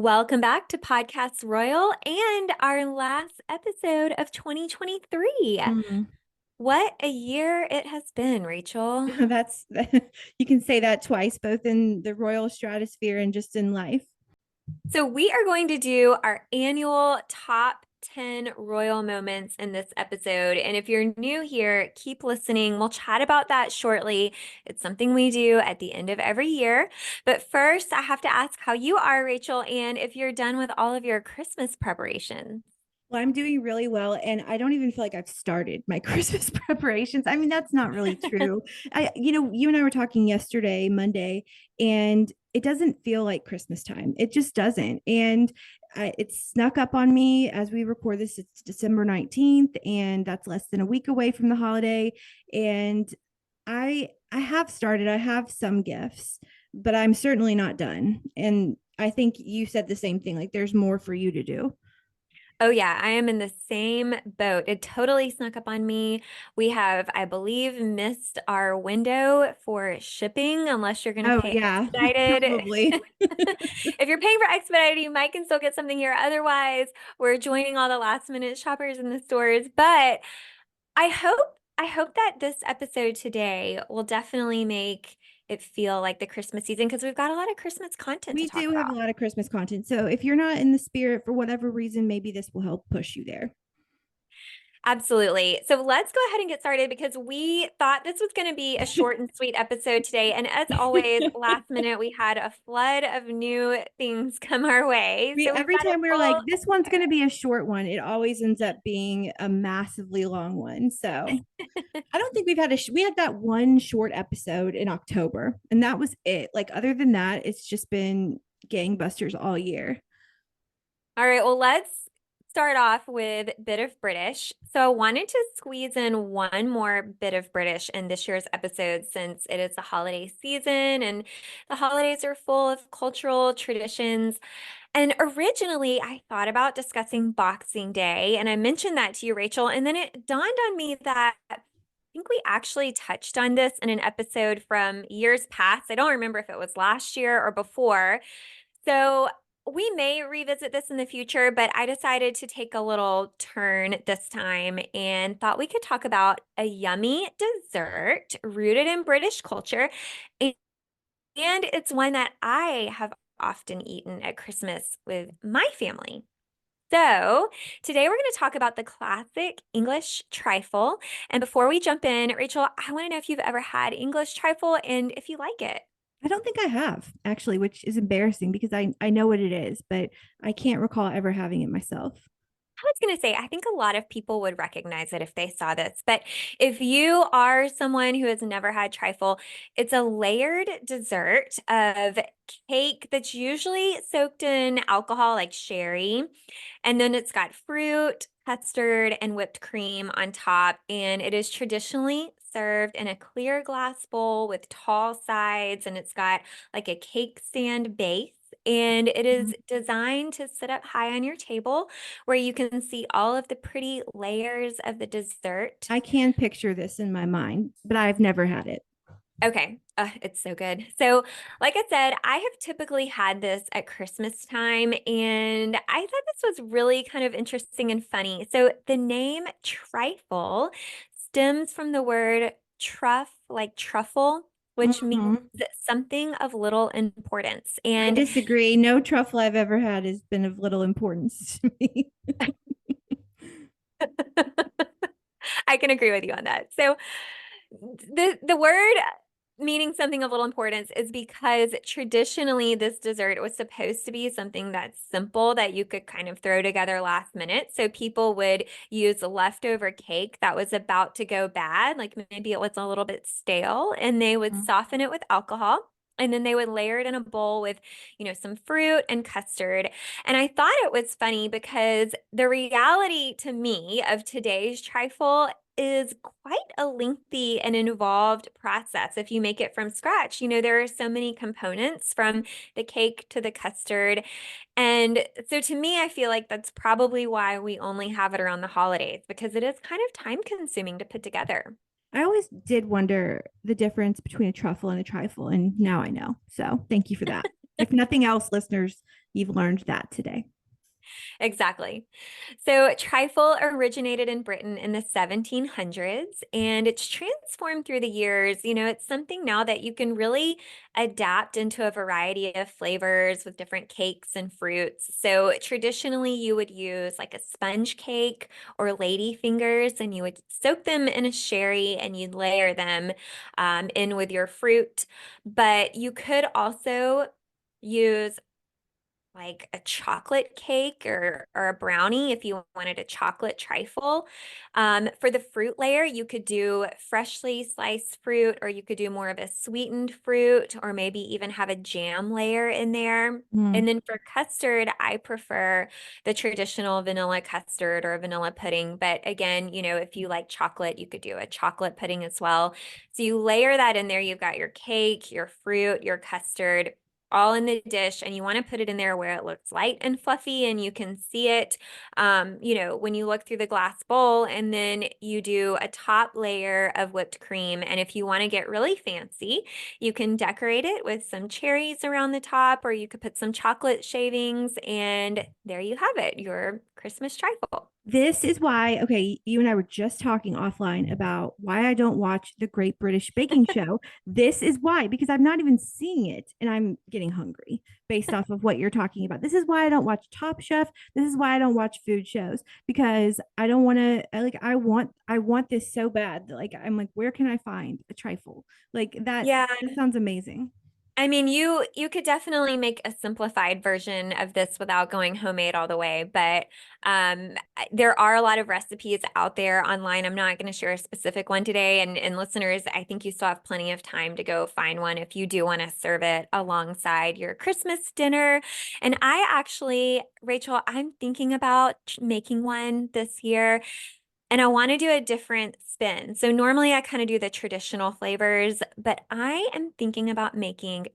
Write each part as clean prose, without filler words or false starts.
Welcome back to Podcasts Royal and our last episode of 2023. Mm. What a year it has been, Rachel. That's you can say that twice, both in the royal stratosphere and just in life. So, we are going to do our annual top 10 royal moments in this episode. And if you're new here, keep listening. We'll chat about that shortly. It's something we do at the end of every year. But first, I have to ask how you are, Rachel, and if you're done with all of your Christmas preparations. Well, I'm doing really well, and I don't even feel like I've started my Christmas preparations. I mean, that's not really true. You and I were talking yesterday, Monday, and it doesn't feel like Christmas time. It just doesn't. And it snuck up on me as we record this. It's December 19th, and that's less than a week away from the holiday. And I have started. I have some gifts, but I'm certainly not done. And I think you said the same thing. Like, there's more for you to do. Oh, yeah, I am in the same boat. It totally snuck up on me. We have, I believe, missed our window for shipping unless you're going to Oh, pay yeah, expedited. probably. If you're paying for expedited, you might can still get something here. Otherwise, we're joining all the last minute shoppers in the stores. But I hope I hope that this episode today will definitely make it feel like the Christmas season because we've got a lot of Christmas content to We talk do have a about. lot of Christmas content. So if you're not in the spirit for whatever reason, maybe this will help push you there. Absolutely. So let's go ahead and get started because we thought this was going to be a short and sweet episode today. And as always, last minute, we had a flood of new things come our way. We So we've every got a time we're like, full this one's going to be a short one, it always ends up being a massively long one. So I don't think we've had we had that one short episode in October, and that was it. Like, other than that, it's just been gangbusters all year. All right, well, let's start off with bit of British. So I wanted to squeeze in one more bit of British in this year's episode since it is the holiday season and the holidays are full of cultural traditions. And originally, I thought about discussing Boxing Day, and I mentioned that to you, Rachel, and then it dawned on me that I think we actually touched on this in an episode from years past. I don't remember if it was last year or before. So we may revisit this in the future, but I decided to take a little turn this time and thought we could talk about a yummy dessert rooted in British culture. And it's one that I have often eaten at Christmas with my family. So, today we're going to talk about the classic English trifle. And before we jump in, Rachel, I want to know if you've ever had English trifle and if you like it. I don't think I have actually, which is embarrassing because I know what it is, but I can't recall ever having it myself. I was going to say, I think a lot of people would recognize it if they saw this. But if you are someone who has never had trifle, it's a layered dessert of cake that's usually soaked in alcohol like sherry. And then it's got fruit, custard, and whipped cream on top. And it is traditionally served in a clear glass bowl with tall sides. And it's got like a cake stand base. And it is designed to sit up high on your table where you can see all of the pretty layers of the dessert. I can picture this in my mind, but I've never had it. Okay, it's so good. So, like I said, I have typically had this at Christmas time, and I thought this was really kind of interesting and funny. So, the name trifle stems from the word like truffle, which means Mhm. something of little importance. I And disagree. No truffle I've ever had has been of little importance to me. I can agree with you on that. So, the word meaning something of little importance is because traditionally this dessert was supposed to be something that's simple that you could kind of throw together last minute. So people would use leftover cake that was about to go bad, like maybe it was a little bit stale, and they would soften it with alcohol. And then they would layer it in a bowl with, some fruit and custard. And I thought it was funny because the reality to me of today's trifle is quite a lengthy and involved process if you make it from scratch. There are so many components from the cake to the custard. And so to me, I feel like that's probably why we only have it around the holidays because it is kind of time consuming to put together. I always did wonder the difference between a truffle and a trifle, and now I know. So thank you for that. If nothing else, listeners, you've learned that today. Exactly. So, trifle originated in Britain in the 1700s and it's transformed through the years. It's something now that you can really adapt into a variety of flavors with different cakes and fruits. So, traditionally, you would use like a sponge cake or lady fingers, and you would soak them in a sherry and you'd layer them in with your fruit. But you could also use like a chocolate cake or a brownie if you wanted a chocolate trifle. For the fruit layer, you could do freshly sliced fruit, or you could do more of a sweetened fruit, or maybe even have a jam layer in there. Mm. And then for custard, I prefer the traditional vanilla custard or vanilla pudding. But again, if you like chocolate, you could do a chocolate pudding as well. So you layer that in there. You've got your cake, your fruit, your custard, all in the dish, and you want to put it in there where it looks light and fluffy and you can see it when you look through the glass bowl. And then you do a top layer of whipped cream, and if you want to get really fancy, you can decorate it with some cherries around the top, or you could put some chocolate shavings, and there you have it, your Christmas trifle. This is why, okay, you and I were just talking offline about why I don't watch the Great British Baking Show. This is why, because I'm not even seeing it and I'm getting hungry based off of what you're talking about. This is why I don't watch Top Chef. This is why I don't watch food shows, because I don't want to like I want this so bad. Like I'm like, where can I find a trifle? Like Yeah, that sounds amazing. I mean, you could definitely make a simplified version of this without going homemade all the way, but there are a lot of recipes out there online. I'm not going to share a specific one today, and listeners, I think you still have plenty of time to go find one if you do want to serve it alongside your Christmas dinner. And I actually, Rachel, I'm thinking about making one this year. And I want to do a different spin. So normally I kind of do the traditional flavors, but I am thinking about making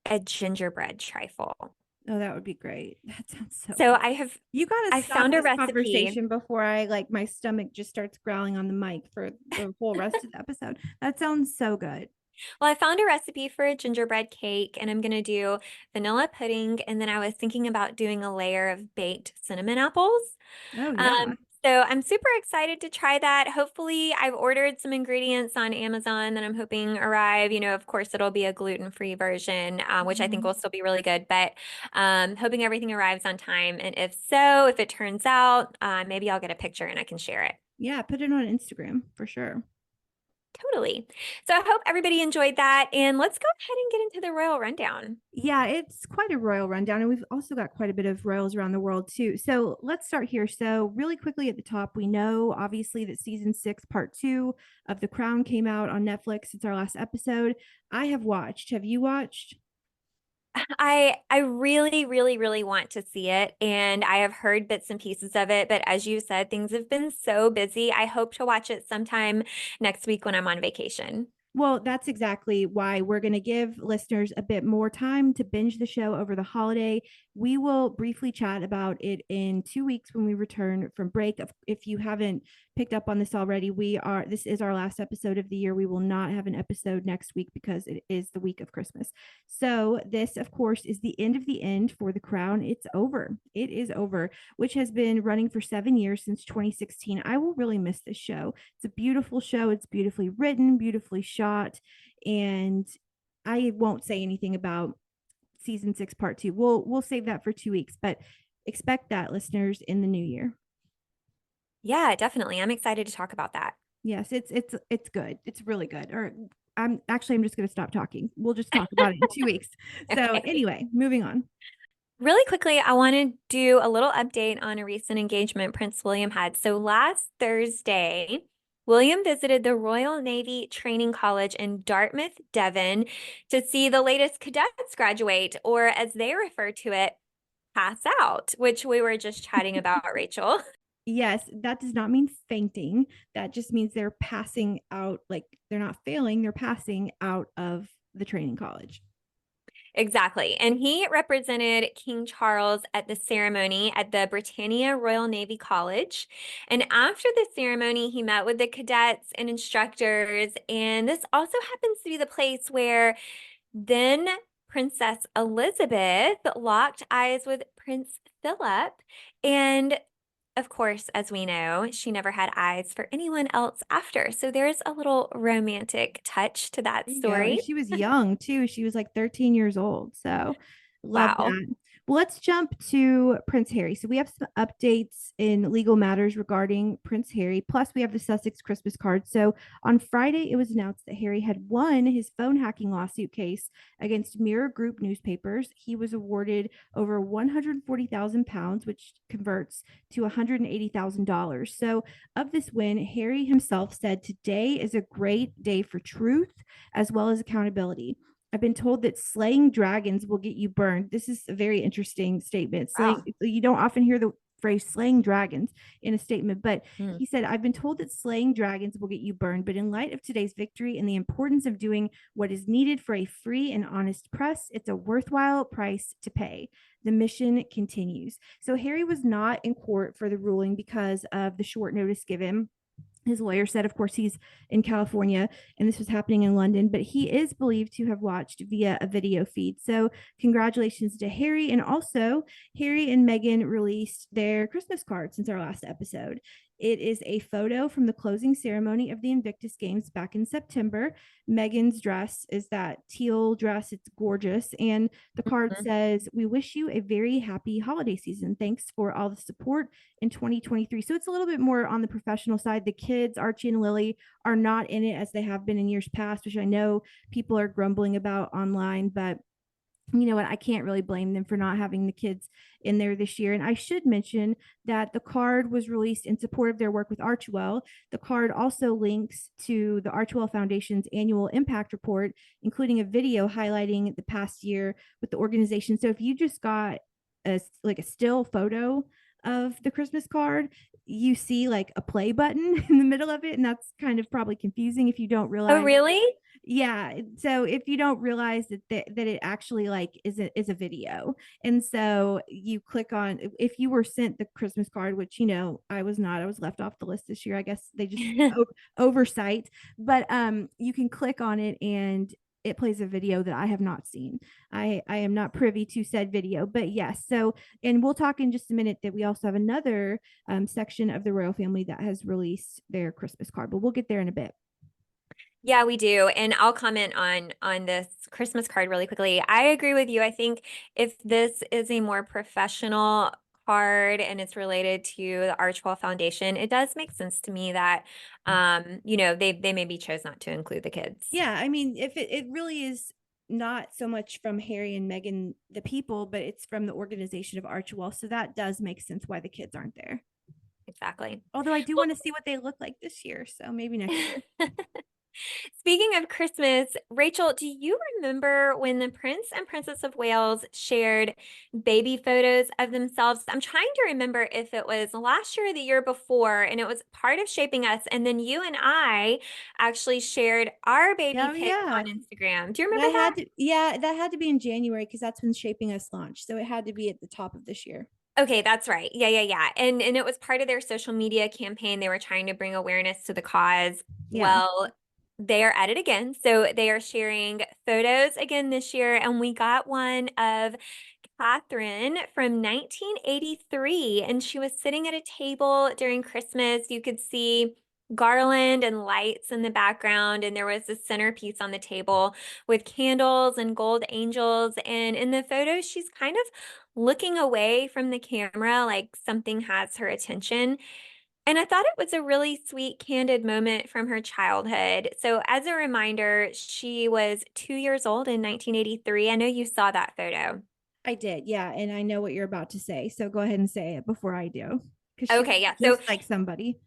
a gingerbread trifle. Oh, that would be great. That sounds so So good. I have You got to I stop found a this recipe. conversation before I like my stomach just starts growling on the mic for the whole rest of the episode. That sounds so good. Well, I found a recipe for a gingerbread cake, and I'm going to do vanilla pudding, and then I was thinking about doing a layer of baked cinnamon apples. Oh Um, yeah. so I'm super excited to try that. Hopefully, I've ordered some ingredients on Amazon that I'm hoping arrive. Of course, it'll be a gluten-free version, which I think Mhm. will still be really good, but hoping everything arrives on time. And if so, if it turns out, maybe I'll get a picture and I can share it. Yeah, put it on Instagram for sure. Totally. So I hope everybody enjoyed that. And let's go ahead and get into the royal rundown. Yeah, it's quite a royal rundown, and we've also got quite a bit of royals around the world too. So let's start here. So, really quickly at the top, we know obviously that season 6, part 2 of The Crown came out on Netflix. It's our last episode. I have watched. Have you watched? I really, really, really want to see it. And I have heard bits and pieces of it. But as you said, things have been so busy. I hope to watch it sometime next week when I'm on vacation. Well, that's exactly why we're going to give listeners a bit more time to binge the show over the holiday. We will briefly chat about it in 2 weeks when we return from break. If you haven't picked up on this already, this is our last episode of the year. We will not have an episode next week because it is the week of Christmas. So, this, of course, is the end of the end for The Crown. It's over. It is over, which has been running for 7 years since 2016. I will really miss this show. It's a beautiful show. It's beautifully written, beautifully shot, and I won't say anything about season 6, part 2. We'll save that for 2 weeks, but expect that, listeners, in the new year. Yeah, definitely. I'm excited to talk about that. Yes, it's good. It's really good. Or I'm just going to stop talking. We'll just talk about it in 2 weeks. So Okay. anyway, moving on. Really quickly, I want to do a little update on a recent engagement Prince William had. So last Thursday, William visited the Royal Navy Training College in Dartmouth, Devon, to see the latest cadets graduate, or as they refer to it, pass out, which we were just chatting about, Rachel. Yes, that does not mean fainting. That just means they're passing out, like they're not failing, they're passing out of the training college. Exactly. And he represented King Charles at the ceremony at the Britannia Royal Navy College. And after the ceremony, he met with the cadets and instructors. And this also happens to be the place where then Princess Elizabeth locked eyes with Prince Philip. And of course, as we know, she never had eyes for anyone else after. So there's a little romantic touch to that There you go. And story. she was young too. She was like 13 years old. So love Wow. that. Well, let's jump to Prince Harry. So we have some updates in legal matters regarding Prince Harry. Plus, we have the Sussex Christmas card. So on Friday, it was announced that Harry had won his phone hacking lawsuit case against Mirror Group newspapers. He was awarded over £140,000, which converts to $180,000. So of this win, Harry himself said, "Today is a great day for truth as well as accountability. I've been told that slaying dragons will get you burned." This is a very interesting statement. Wow. You don't often hear the phrase slaying dragons in a statement, but Hmm. he said, "I've been told that slaying dragons will get you burned, but in light of today's victory and the importance of doing what is needed for a free and honest press, it's a worthwhile price to pay. The mission continues." So Harry was not in court for the ruling because of the short notice given. His lawyer said, of course, he's in California and this was happening in London, but he is believed to have watched via a video feed. So, congratulations to Harry. And also, Harry and Meghan released their Christmas card since our last episode. It is a photo from the closing ceremony of the Invictus Games back in September. Meghan's dress is that teal dress. It's gorgeous. And the card Mhm. says, "We wish you a very happy holiday season. Thanks for all the support in 2023." So it's a little bit more on the professional side. The kids, Archie and Lily, are not in it as they have been in years past, which I know people are grumbling about online, but you know what? I can't really blame them for not having the kids in there this year. And I should mention that the card was released in support of their work with Archwell. The card also links to the Archwell Foundation's annual impact report, including a video highlighting the past year with the organization. So if you just got a still photo of the Christmas card, you see like a play button in the middle of it, and that's kind of probably confusing if you don't Oh, realize. really? Yeah, so if you don't realize that it actually like is a video, and so you click on, if you were sent the Christmas card, which I was not, I was left off the list this year. I guess they just oversight, but you can click on it and it plays a video that I have not seen. I am not privy to said video, but yes. So, and we'll talk in just a minute that we also have another section of the royal family that has released their Christmas card, but we'll get there in a bit. Yeah, we do. And I'll comment on this Christmas card really quickly. I agree with you. I think if this is a more professional card and it's related to the Archwell Foundation, it does make sense to me that they maybe chose not to include the kids. Yeah, I mean, if it really is not so much from Harry and Meghan, the people, but it's from the organization of Archewell. So that does make sense why the kids aren't there. Exactly. Although I do want to see what they look like this year. So maybe next year. Speaking of Christmas, Rachel, do you remember when the Prince and Princess of Wales shared baby photos of themselves? I'm trying to remember if it was last year or the year before, and it was part of Shaping Us. And then you and I actually shared our baby Oh pics yeah. on Instagram. Do you remember that? That had to be in January because that's when Shaping Us launched. So it had to be at the top of this year. Okay, that's right. Yeah, yeah, yeah. And it was part of their social media campaign. They were trying to bring awareness to the cause. Yeah. Well, they are at it again. So they are sharing photos again this year. And we got one of Catherine from 1983. And she was sitting at a table during Christmas. You could see garland and lights in the background. And there was a centerpiece on the table with candles and gold angels. And in the photo, she's kind of looking away from the camera like something has her attention. And I thought it was a really sweet, candid moment from her childhood. So, as a reminder, she was 2 years old in 1983. I know you saw that photo. I did. Yeah. And I know what you're about to say. So go ahead and say it before I do. Because she Okay, looks yeah. So, just like somebody.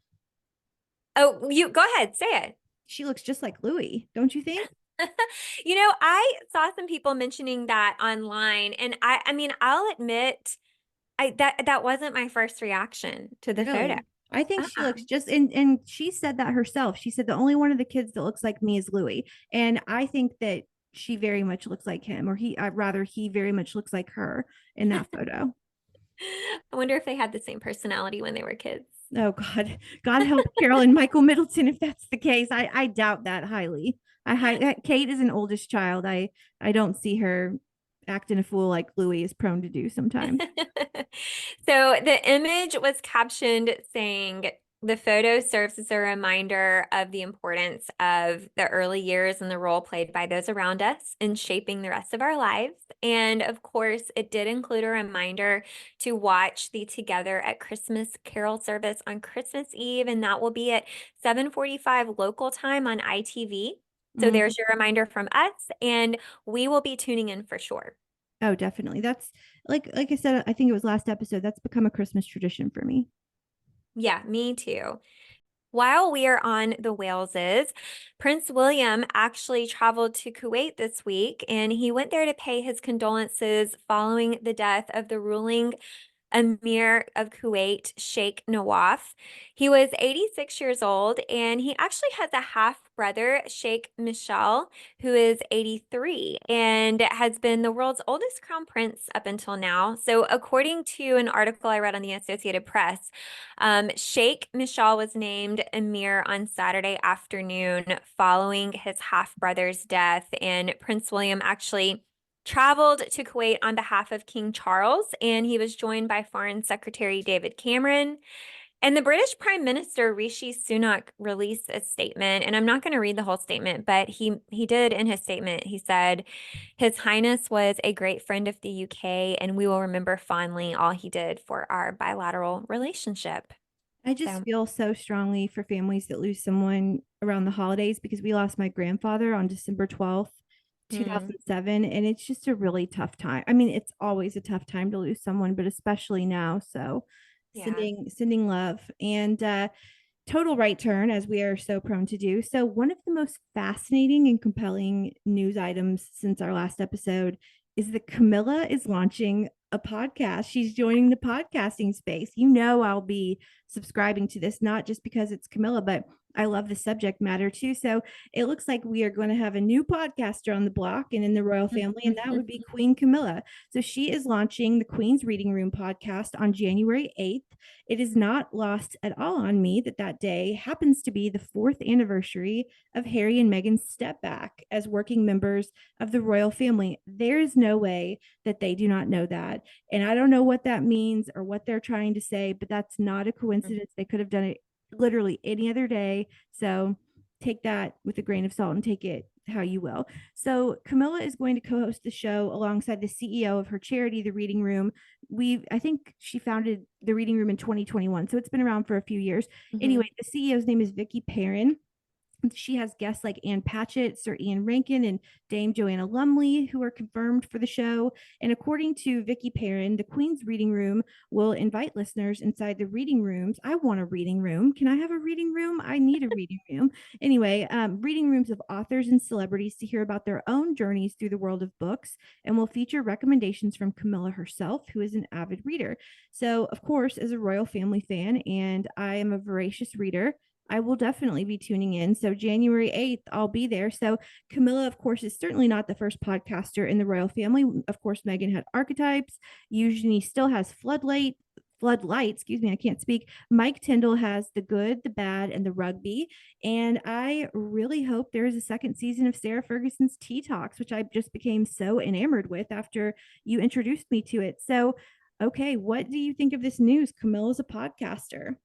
oh, you go ahead, say it. She looks just like Louis, don't you think? I saw some people mentioning that online, and I mean, I'll admit, that wasn't my first reaction to the photo. Really? I think she Uh-uh. looks just, and she said that herself. She said the only one of the kids that looks like me is Louis. And I think that she very much looks like him, or he very much looks like her in that photo. I wonder if they had the same personality when they were kids. Oh God, God help Carol and Michael Middleton if that's the case. I doubt that highly. Kate is an oldest child. I don't see her acting a fool like Louis is prone to do sometimes. So the image was captioned saying, the photo serves as a reminder of the importance of the early years and the role played by those around us in shaping the rest of our lives. And of course, it did include a reminder to watch the Together at Christmas Carol service on Christmas Eve, and that will be at 7:45 local time on ITV. So Mm. there's your reminder from us, and we will be tuning in for sure. Oh, definitely. That's like I said, I think it was last episode. That's become a Christmas tradition for me. Yeah, me too. While we are on the Waleses, Prince William actually traveled to Kuwait this week, and he went there to pay his condolences following the death of the ruling Emir of Kuwait, Sheikh Nawaf. He was 86 years old, and he actually has a half brother, Sheikh Michal, who is 83 and has been the world's oldest crown prince up until now. So, according to an article I read on the Associated Press, Sheikh Michal was named Emir on Saturday afternoon following his half brother's death, and Prince William actually traveled to Kuwait on behalf of King Charles, and he was joined by Foreign Secretary David Cameron. And the British Prime Minister Rishi Sunak released a statement, and I'm not going to read the whole statement, but he did in his statement. He said, "His Highness was a great friend of the UK, and we will remember fondly all he did for our bilateral relationship." I just So, feel so strongly for families that lose someone around the holidays because we lost my grandfather on December 12th, mm, 2007. And it's just a really tough time. I mean, it's always a tough time to lose someone, but especially now. So yeah. sending love. And total right turn, as we are so prone to do. So, one of the most fascinating and compelling news items since our last episode is that Camilla is launching a podcast. She's joining the podcasting space. You know, I'll be subscribing to this, not just because it's Camilla, but I love the subject matter too. So it looks like we are going to have a new podcaster on the block and in the royal family, and that would be Queen Camilla. So she is launching the Queen's Reading Room podcast on January 8th. It is not lost at all on me that that day happens to be the fourth anniversary of Harry and Meghan's step back as working members of the royal family. There is no way that they do not know that. And I don't know what that means or what they're trying to say, but that's not a coincidence. They could have done it literally any other day. So take that with a grain of salt and take it how you will. So Camilla is going to co-host the show alongside the CEO of her charity, The Reading Room. I think she founded The Reading Room in 2021, so it's been around for a few years. Mhm. Anyway, the CEO's name is Vicky Perrin. She has guests like Ann Patchett, Sir Ian Rankin, and Dame Joanna Lumley, who are confirmed for the show. And according to Vicky Perrin, the Queen's Reading Room will invite listeners inside the reading rooms. I want a reading room. Can I have a reading room? I need a reading room. Anyway, reading rooms of authors and celebrities to hear about their own journeys through the world of books, and will feature recommendations from Camilla herself, who is an avid reader. So, of course, as a royal family fan, and I am a voracious reader, I will definitely be tuning in. So January 8th, I'll be there. So Camilla, of course, is certainly not the first podcaster in the royal family. Of course, Meghan had archetypes. Eugenie still has floodlight, excuse me, I can't speak. Mike Tyndall has the good, the bad, and the rugby. And I really hope there is a second season of Sarah Ferguson's Tea Talks, which I just became so enamored with after you introduced me to it. So, okay, what do you think of this news? Camilla's a podcaster.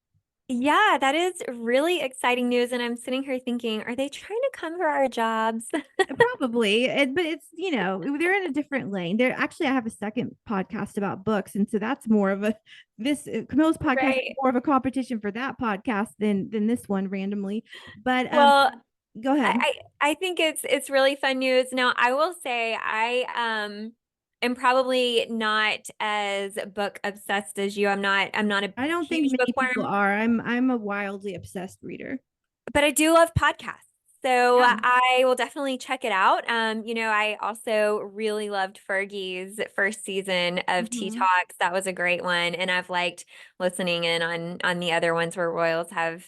Yeah, that is really exciting news. And I'm sitting here thinking, are they trying to come for our jobs? Probably, but it's they're in a different lane. They're actually I have a second podcast about books, and so that's more of a this Camilla's podcast is Right. more of a competition for that podcast than this one randomly. But Well, go I, ahead. I think it's really fun news. Now, I will say I am probably not as book obsessed as you. I'm not a I don't think huge many people bookworm. are. I'm a wildly obsessed reader. But I do love podcasts. So Yeah. I will definitely check it out. I also really loved Fergie's first season of Tea Mhm. Talks. That was a great one. And I've liked listening in on the other ones where royals have,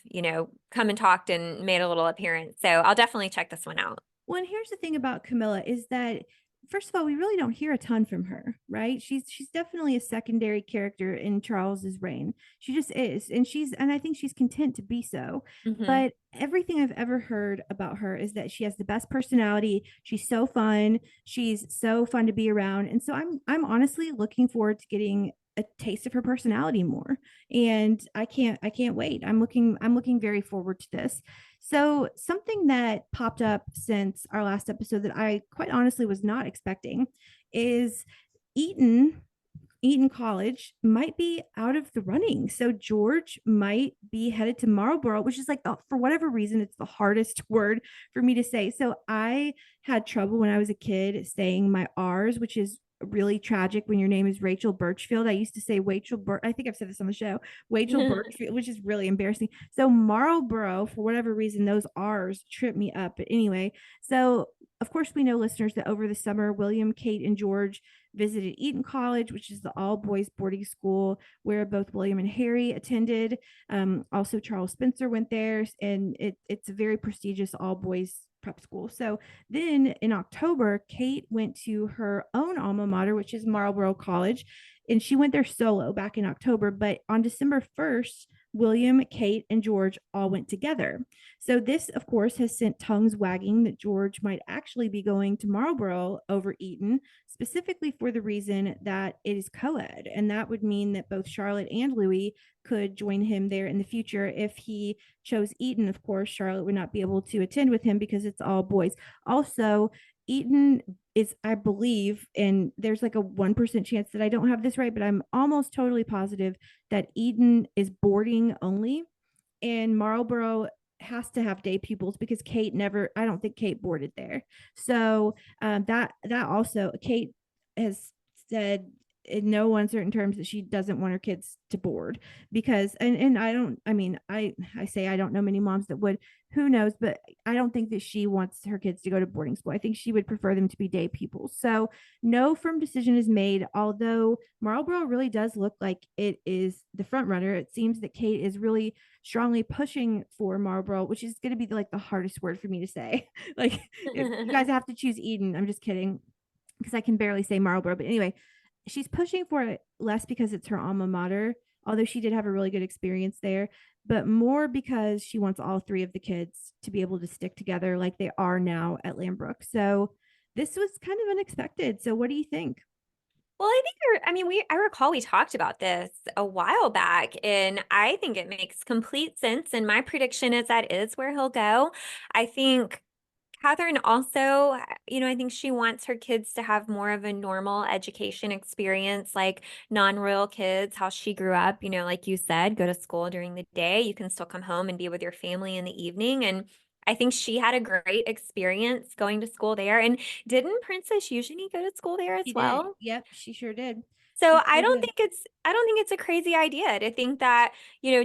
come and talked and made a little appearance. So I'll definitely check this one out. Well, and here's the thing about Camilla is that first of all, we really don't hear a ton from her, right? She's definitely a secondary character in Charles's reign. She just is, and I think she's content to be so. Hmm. But everything I've ever heard about her is that she has the best personality. She's so fun. She's so fun to be around, and so I'm honestly looking forward to getting a taste of her personality more. And I can't wait. I'm looking very forward to this. So, something that popped up since our last episode that I quite honestly was not expecting is Eton. Eton College might be out of the running. So George might be headed to Marlborough, which is like, for whatever reason, it's the hardest word for me to say. So I had trouble when I was a kid saying my R's, which is really tragic when your name is Rachel Birchfield. I used to say I think I've said this on the show, Rachel Birchfield, which is really embarrassing. So Marlborough, for whatever reason, those R's trip me up. But anyway, so of course we know, listeners, that over the summer, William, Kate, and George visited Eton College, which is the all boys boarding school where both William and Harry attended. Also, Charles Spencer went there, and it's a very prestigious all boys prep school. So then in October, Kate went to her own alma mater, which is Marlborough College, and she went there solo back in October. But on December 1st, William, Kate, and George all went together. So this, of course, has sent tongues wagging that George might actually be going to Marlborough over Eton, specifically for the reason that it is co-ed. And that would mean that both Charlotte and Louis could join him there in the future. If he chose Eton, of course, Charlotte would not be able to attend with him because it's all boys. Also, Eton is, I believe, and there's like a 1% chance that I don't have this right, but I'm almost totally positive that Eton is boarding only, and Marlborough has to have day pupils because Kate never, I don't think Kate boarded there. So that also, Kate has said in no uncertain terms that she doesn't want her kids to board because, and I don't, I mean, I say I don't know many moms that would, who knows, but I don't think that she wants her kids to go to boarding school. I think she would prefer them to be day pupils. So no firm decision is made, although Marlborough really does look like it is the front runner. It seems that Kate is really strongly pushing for Marlborough, which is going to be like the hardest word for me to say. Like, if you guys have to choose Eden, I'm just kidding because I can barely say Marlborough. But anyway, she's pushing for it less because it's her alma mater, although she did have a really good experience there, but more because she wants all three of the kids to be able to stick together like they are now at Lambrook. So this was kind of unexpected. So what do you think? Well, I think I mean, I recall we talked about this a while back, and I think it makes complete sense. And my prediction is that is where he'll go. I think Catherine also, I think she wants her kids to have more of a normal education experience, like non-royal kids, how she grew up, like you said, go to school during the day. You can still come home and be with your family in the evening. And I think she had a great experience going to school there. And didn't Princess Eugenie go to school there as She did. well? Yep, she sure did. So She sure did. I don't think it's a crazy idea to think that,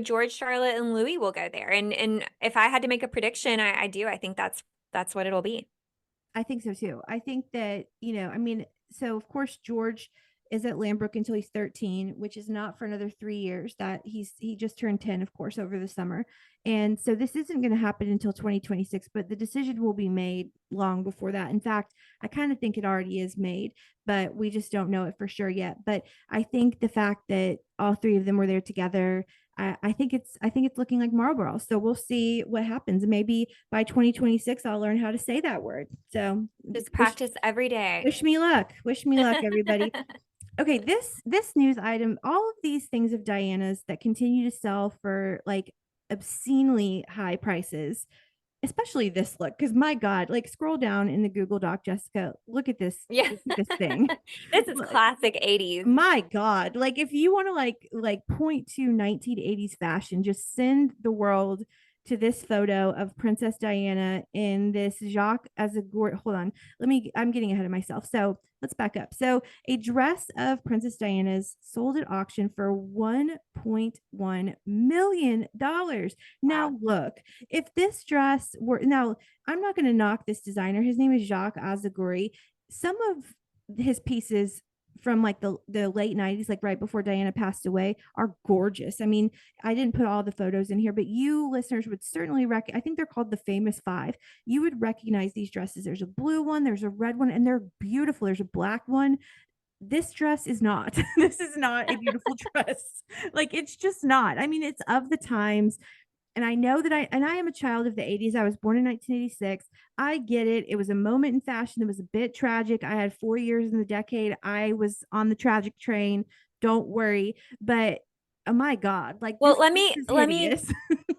George, Charlotte, and Louis will go there. And if I had to make a prediction, I do. I think that's what it'll be. I think so too. I think that, I mean, so of course George is at Lambrook until he's 13, which is not for another 3 years. That he just turned 10, of course, over the summer. And so this isn't going to happen until 2026, but the decision will be made long before that. In fact, I kind of think it already is made, but we just don't know it for sure yet. But I think the fact that all three of them were there together, I think it's looking like Marlborough. So we'll see what happens. Maybe by 2026 I'll learn how to say that word. So Just wish practice every day. wish me luck. Wish me luck, everybody. Okay, this news item, all of these things of Diana's that continue to sell for like obscenely high prices, especially this look, because my God, like scroll down in the Google Doc, Jessica, look at this, Yeah. look at this thing. This is classic 80s. My God, like if you want to like point to 1980s fashion, just send the world to this photo of Princess Diana in this Jacques as a hold on, I'm getting ahead of myself, so let's back up. So a dress of Princess Diana's sold at auction for $1.1 million. Wow. Now look, if this dress were, now I'm not going to knock this designer, his name is Jacques Azaguri. Some of his pieces from like the late 90s, like right before Diana passed away, are gorgeous. I mean, I didn't put all the photos in here, but you listeners would certainly I think they're called the famous five. You would recognize these dresses. There's a blue one, there's a red one, and they're beautiful. There's a black one. This dress is not. This is not a beautiful dress. Like, it's just not. I mean, it's of the times, and I know that I am a child of the 80s. I was born in 1986. I get it. It was a moment in fashion that was a bit tragic. I had 4 years in the decade. I was on the tragic train. Don't worry. But oh my God, like, Well, this let is me hideous.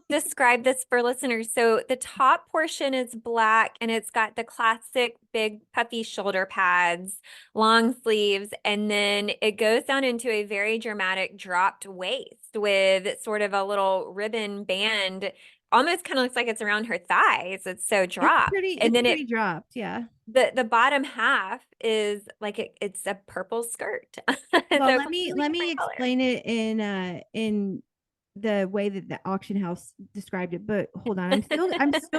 describe this for listeners. So the top portion is black and it's got the classic big puffy shoulder pads, long sleeves, and then it goes down into a very dramatic dropped waist with sort of a little ribbon band. Almost kind of looks like it's around her thighs. It's so dropped. And It's then pretty dropped. Yeah. the bottom half is like it's a purple skirt. Well, So completely let me different color. explain it in the way that the auction house described it. But hold on, I'm still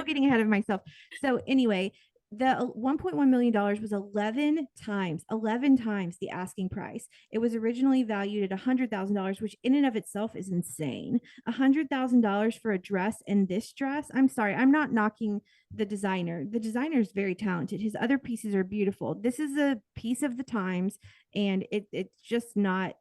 getting ahead of myself. So anyway, the $1.1 million was 11 times the asking price. It was originally valued at $100,000, which in and of itself is insane. $100,000 for a dress, and this dress, I'm sorry, I'm not knocking the designer. The designer is very talented. His other pieces are beautiful. This is a piece of the times, and it's just not,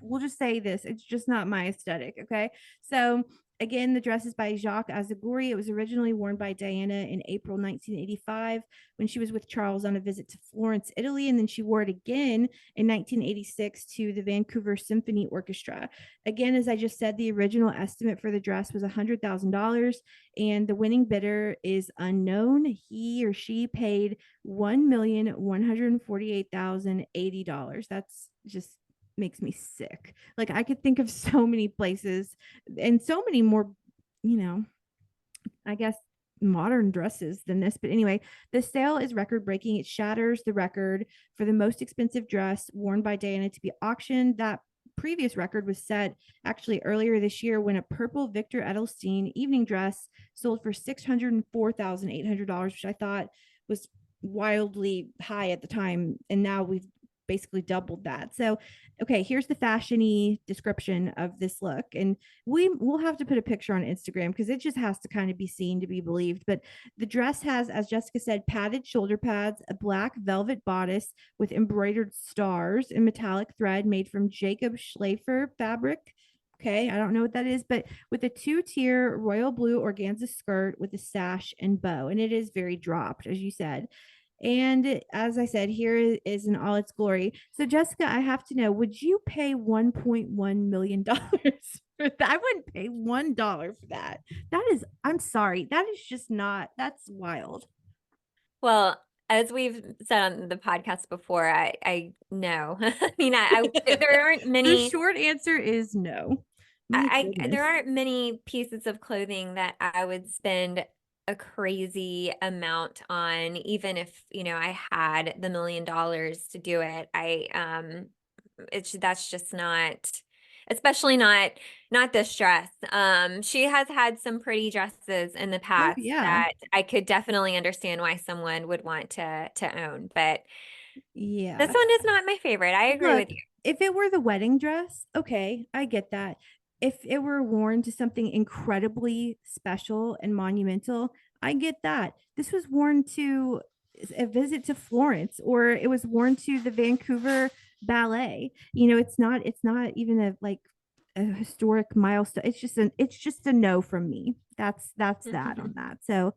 we'll just say this, it's just not my aesthetic. Okay, so again, the dress is by Jacques Azaguri. It was originally worn by Diana in April 1985 when she was with Charles on a visit to Florence, Italy, and then she wore it again in 1986 to the Vancouver Symphony Orchestra. Again, as I just said, the original estimate for the dress was $100,000, and the winning bidder is unknown. He or she paid $1,148,080. That's just makes me sick. Like, I could think of so many places and so many more, you know, I guess modern dresses than this. But anyway, the sale is record breaking. It shatters the record for the most expensive dress worn by Diana to be auctioned. That previous record was set actually earlier this year when a purple Victor Edelstein evening dress sold for $604,800, which I thought was wildly high at the time. And now we've basically doubled that. So, okay, here's the fashiony description of this look. And we'll have to put a picture on Instagram because it just has to kind of be seen to be believed. But the dress has, as Jessica said, padded shoulder pads, a black velvet bodice with embroidered stars in metallic thread made from Jacob Schlafer fabric. Okay, I don't know what that is, but with a two-tier royal blue organza skirt with a sash and bow. And it is very dropped, as you said. And as I said, here is in all its glory. So, Jessica, I have to know, would you pay $1.1 million for that? I wouldn't pay $1 for that. That is, I'm sorry, that is just not, that's wild. Well, as we've said on the podcast before, I know. I mean, there aren't The many. short answer is no. My There goodness. aren't many pieces of clothing that I would spend a crazy amount on, even if, I had the $1 million to do it. That's just not, especially not this dress. She has had some pretty dresses in the Oh, past yeah. that I could definitely understand why someone would want to own, but this Yeah. one is not my favorite. I agree Look, with you. if it were the wedding dress, okay, I get that. If it were worn to something incredibly special and monumental, I get that. This was worn to a visit to Florence, or it was worn to the Vancouver Ballet. It's not even a like a historic milestone. It's just a no from me. That's that on that. So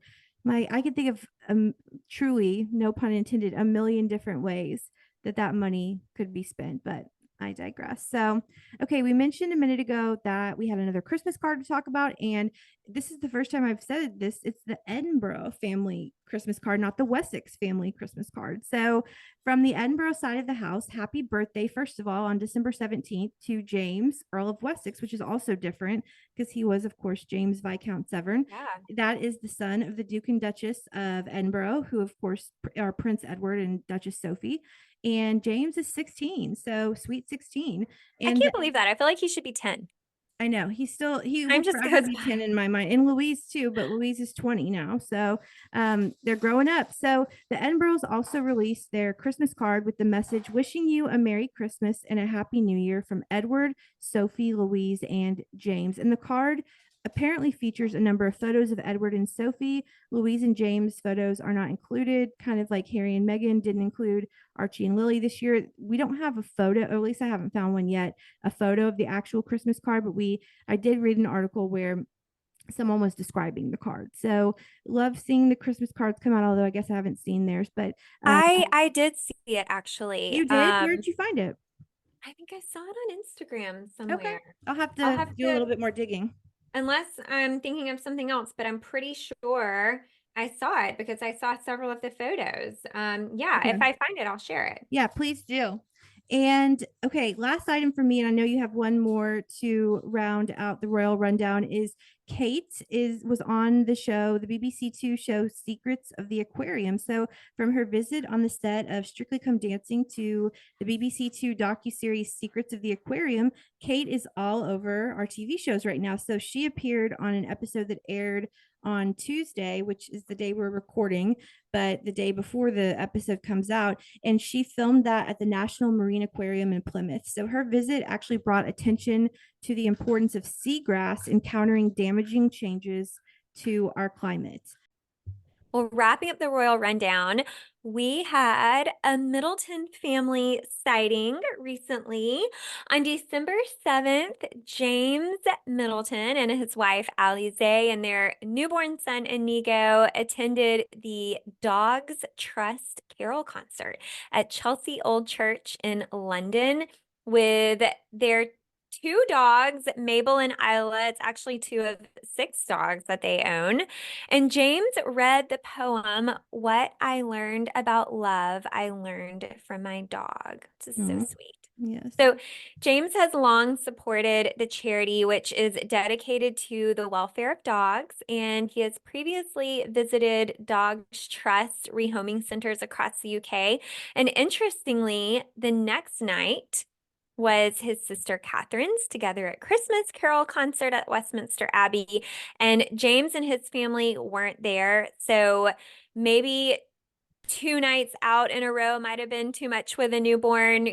I could think of truly, no pun intended, a million different ways that money could be spent, but I digress. So, okay, we mentioned a minute ago that we had another Christmas card to talk about, and this is the first time I've said this. It's the Edinburgh family Christmas card, not the Wessex family Christmas card. So, from the Edinburgh side of the house, happy birthday, first of all, on December 17th to James, Earl of Wessex, which is also different because he was, of course, James Viscount Severn. Yeah. That is the son of the Duke and Duchess of Edinburgh, who, of course, are Prince Edward and Duchess Sophie. And James is 16, so sweet 16. I And can't believe that. I feel like he should be 10. I know he will Time just forever goes be by. 10 in my mind, and Louise too, but Louise is 20 now. So they're growing up. So the Edinburghs also released their Christmas card with the message wishing you a Merry Christmas and a Happy New Year from Edward, Sophie, Louise, and James. And the card apparently features a number of photos of Edward and Sophie. Louise and James photos are not included, kind of like Harry and Meghan didn't include Archie and Lily this year. We don't have a photo, or at least I haven't found one yet, a photo of the actual Christmas card, but I did read an article where someone was describing the card. So love seeing the Christmas cards come out, although I guess I haven't seen theirs. But I did see it actually. you did? Where did you find it? I think I saw it on Instagram Okay. somewhere. I'll have I'll to have do a to, little bit more digging. unless I'm thinking of something else, but I'm pretty sure I saw it because I saw several of the photos. Yeah, if Okay. I find it, I'll share it. Yeah, please do. And okay, last item for me, and I know you have one more to round out the royal rundown, is Kate was on the show, the BBC Two show Secrets of the Aquarium. So from her visit on the set of Strictly Come Dancing to the BBC Two docuseries Secrets of the Aquarium, Kate is all over our TV shows right now. So she appeared on an episode that aired on Tuesday, which is the day we're recording, but the day before the episode comes out. And she filmed that at the National Marine Aquarium in Plymouth. So her visit actually brought attention to the importance of seagrass in countering damaging changes to our climate. Well, wrapping up the royal rundown, we had a Middleton family sighting recently. On December 7th, James Middleton and his wife Alize and their newborn son Inigo attended the Dogs Trust Carol concert at Chelsea Old Church in London with their two dogs, Mabel and Isla. It's actually two of six dogs that they own. And James read the poem, What I Learned About Love, I Learned from My Dog. This is so Oh, sweet. yes. So, James has long supported the charity, which is dedicated to the welfare of dogs, and he has previously visited Dogs Trust rehoming centers across the UK. And interestingly, the next night, was his sister Catherine's together at Christmas Carol concert at Westminster Abbey. And James and his family weren't there. So maybe two nights out in a row might have been too much with a newborn.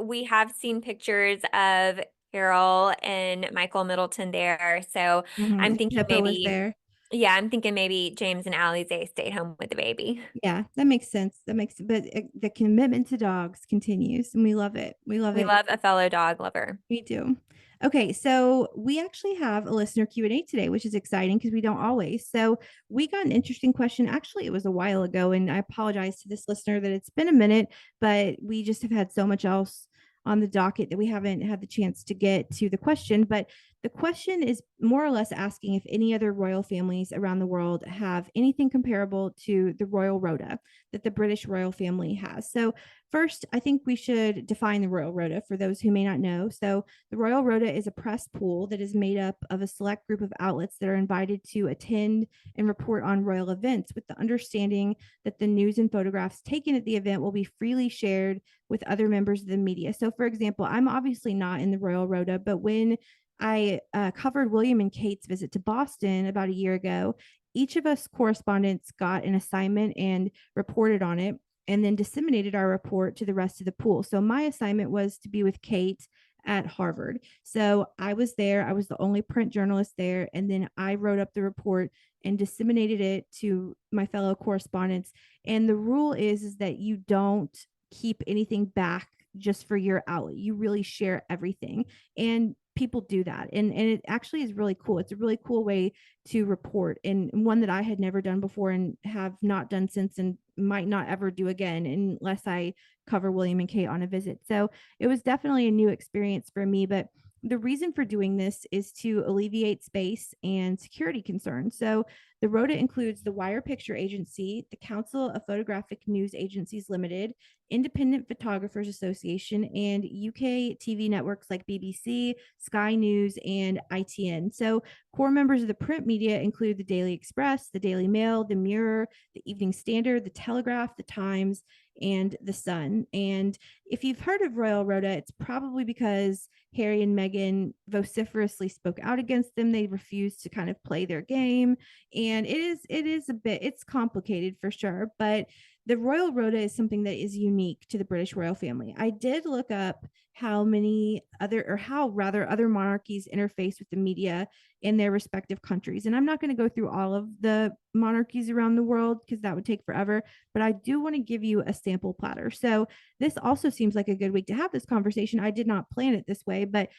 We have seen pictures of Carol and Michael Middleton there. So I'm thinking Pippa was maybe, there. yeah, I'm thinking maybe James and Alize stayed home with the baby. Yeah, that makes sense. But the commitment to dogs continues, and we love it. We love We it. love a fellow dog lover. We do. Okay, so we actually have a listener Q&A today, which is exciting because we don't always. So we got an interesting question. Actually, it was a while ago, and I apologize to this listener that it's been a minute, but we just have had so much else on the docket that we haven't had the chance to get to the question. But the question is more or less asking if any other royal families around the world have anything comparable to the Royal Rota that the British royal family has. So first, I think we should define the Royal Rota for those who may not know. So the Royal Rota is a press pool that is made up of a select group of outlets that are invited to attend and report on royal events with the understanding that the news and photographs taken at the event will be freely shared with other members of the media. So, for example, I'm obviously not in the Royal Rota, but when I covered William and Kate's visit to Boston about a year ago, each of us correspondents got an assignment and reported on it and then disseminated our report to the rest of the pool. So my assignment was to be with Kate at Harvard. So I was there. I was the only print journalist there. And then I wrote up the report and disseminated it to my fellow correspondents. And the rule is that you don't keep anything back just for your outlet. You really share everything. And people do that. And it actually is really cool. It's a really cool way to report, and one that I had never done before and have not done since, and might not ever do again unless I cover William and Kate on a visit. So it was definitely a new experience for me. But the reason for doing this is to alleviate space and security concerns. So the Rota includes the Wire Picture Agency, the Council of Photographic News Agencies Limited, Independent Photographers Association, and UK TV networks like BBC, Sky News, and ITN. So core members of the print media include the Daily Express, the Daily Mail, the Mirror, the Evening Standard, the Telegraph, the Times, and the son. And if you've heard of Royal Rota, it's probably because Harry and Meghan vociferously spoke out against them. They refused to kind of play their game. And it is a bit, it's complicated for sure, but the Royal Rota is something that is unique to the British royal family. I did look up how many other, or how rather, other monarchies interface with the media in their respective countries. And I'm not going to go through all of the monarchies around the world because that would take forever, but I do want to give you a sample platter. So this also seems like a good week to have this conversation. I did not plan it this way, but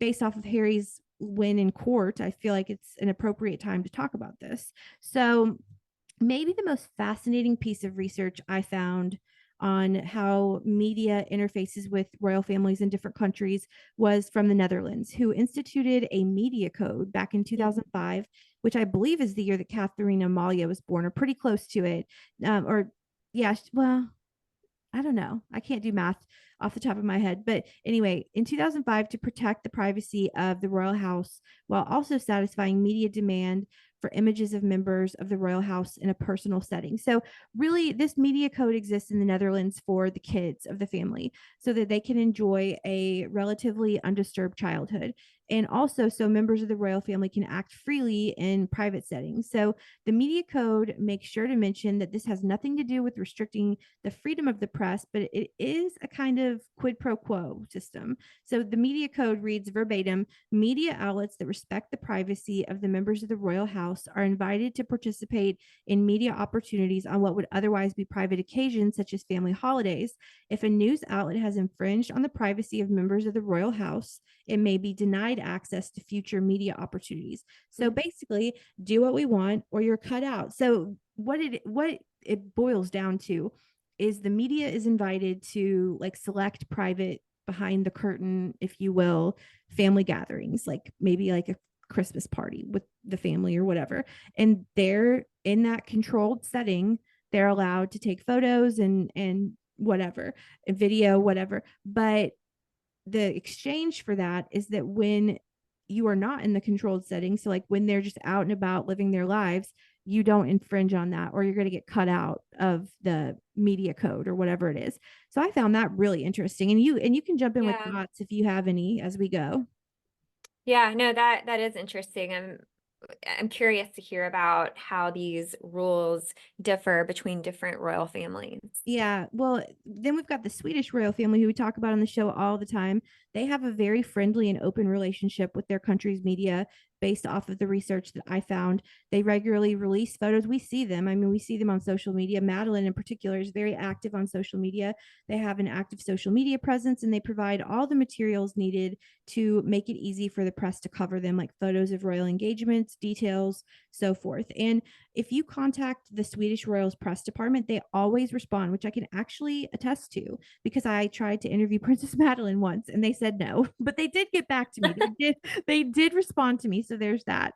based off of Harry's win in court, I feel like it's an appropriate time to talk about this. So maybe the most fascinating piece of research I found on how media interfaces with royal families in different countries was from the Netherlands, who instituted a media code back in 2005, which I believe is the year that Catherine Amalia was born, or pretty close to it. Or, yeah, well, I don't know. I can't do math off the top of my head. But anyway, in 2005, to protect the privacy of the royal house while also satisfying media demand for images of members of the royal house in a personal setting. So, really, this media code exists in the Netherlands for the kids of the family so that they can enjoy a relatively undisturbed childhood. And also, so members of the royal family can act freely in private settings. So, the media code makes sure to mention that this has nothing to do with restricting the freedom of the press, but it is a kind of quid pro quo system. So the media code reads verbatim: media outlets that respect the privacy of the members of the royal house are invited to participate in media opportunities on what would otherwise be private occasions, such as family holidays. If a news outlet has infringed on the privacy of members of the royal house, it may be denied access to future media opportunities. So basically, do what we want or you're cut out. So what it boils down to is the media is invited to like select private, behind the curtain, if you will, family gatherings, like maybe like a Christmas party with the family or whatever. And they're in that controlled setting. They're allowed to take photos and whatever, and video, whatever. But the exchange for that is that when you are not in the controlled setting, so like when they're just out and about living their lives, you don't infringe on that, or you're going to get cut out of the media code or whatever it is. So I found that really interesting. And you can jump in with Yeah. thoughts if you have any as we go. Yeah, no, that is interesting. I'm curious to hear about how these rules differ between different royal families. Yeah. Well, then we've got the Swedish royal family who we talk about on the show all the time. They have a very friendly and open relationship with their country's media based off of the research that I found. They regularly release photos. We see them. I mean, we see them on social media. Madeline, in particular, is very active on social media. They have an active social media presence and they provide all the materials needed to make it easy for the press to cover them, like photos of royal engagements, details, so forth. And if you contact the Swedish Royals press department, they always respond, which I can actually attest to because I tried to interview Princess Madeline once and they said no, but they did get back to me. They did respond to me, so there's that.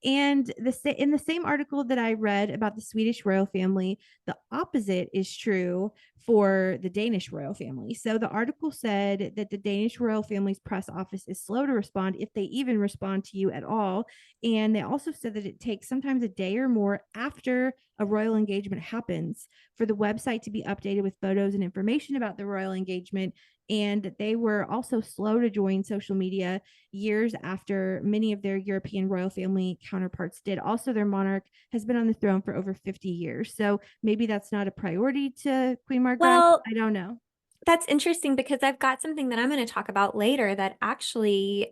And in the same article that I read about the Swedish royal family, the opposite is true for the Danish royal family. So the article said that the Danish royal family's press office is slow to respond, if they even respond to you at all. And they also said that it takes sometimes a day or more after a royal engagement happens for the website to be updated with photos and information about the royal engagement. And they were also slow to join social media years after many of their European royal family counterparts did. Also, their monarch has been on the throne for over 50 years. So maybe that's not a priority to Queen Margrethe. Well, I don't know. that's interesting because I've got something that I'm going to talk about later that actually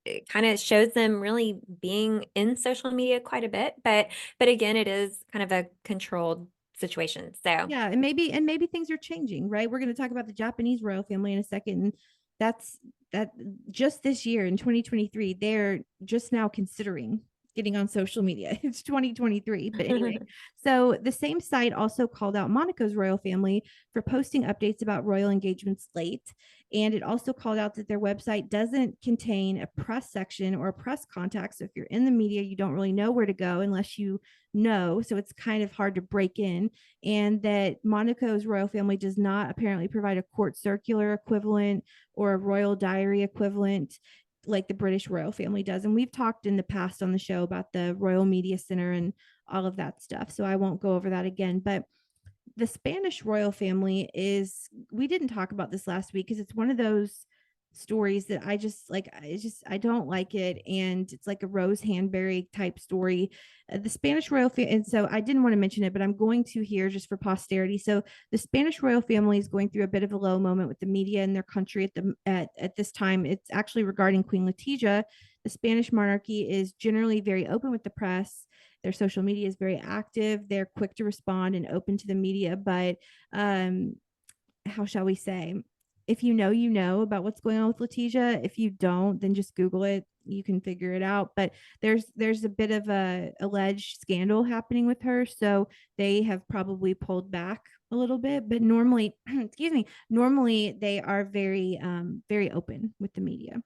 it kind of shows them really being in social media quite a bit, but again, it is kind of a controlled situation. So, Yeah, and maybe things are changing, right? We're going to talk about the Japanese royal family in a second. And that's that just this year in 2023, they're just now considering getting on social media. It's 2023, but anyway. So the same site also called out Monaco's royal family for posting updates about royal engagements late. And it also called out that their website doesn't contain a press section or a press contact. So if you're in the media, you don't really know where to go unless you know. So it's kind of hard to break in. And that Monaco's royal family does not apparently provide a court circular equivalent or a royal diary equivalent like the British royal family does. And we've talked in the past on the show about the Royal Media Center and all of that stuff. So I won't go over that again. But the Spanish royal family is, we didn't talk about this last week because it's one of those stories that I just like. I don't like it. And it's like a Rose Hanbury type story. The Spanish royal family. And so I didn't want to mention it, but I'm going to here just for posterity. So the Spanish royal family is going through a bit of a low moment with the media in their country at this time. It's actually regarding Queen Letizia. The Spanish monarchy is generally very open with the press. Their social media is very active. They're quick to respond and open to the media. But um, how shall we say? If you know, you know about what's going on with Letizia. If you don't, then just Google it. You can figure it out. But there's a bit of a alleged scandal happening with her, so they have probably pulled back a little bit. But normally, excuse me, normally they are very open with the media.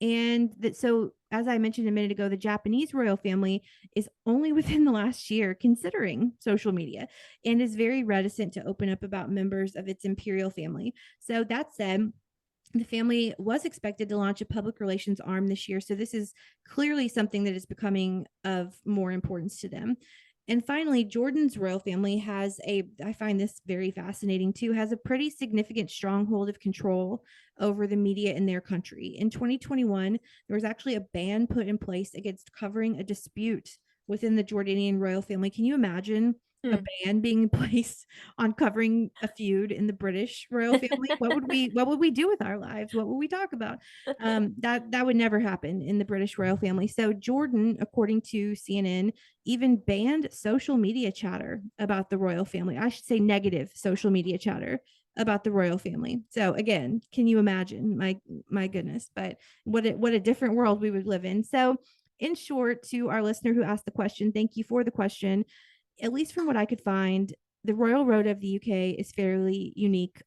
And that, so as I mentioned a minute ago, the Japanese royal family is only within the last year considering social media and is very reticent to open up about members of its imperial family. So that said, the family was expected to launch a public relations arm this year. So this is clearly something that is becoming of more importance to them. And finally, Jordan's royal family has I find this very fascinating too, has a pretty significant stronghold of control over the media in their country. In 2021, there was actually a ban put in place against covering a dispute within the Jordanian royal family. Can you imagine a Hmm. ban being placed on covering a feud in the British royal family? What would we do with our lives? What would we talk about? That would never happen in the British royal family. So Jordan, according to CNN, even banned social media chatter about the royal family. I should say negative social media chatter about the royal family. So again, can you imagine? My goodness, but what a different world we would live in. So in short, to our listener who asked the question, thank you for the question. At least from what I could find, the Royal Rota of the UK is fairly unique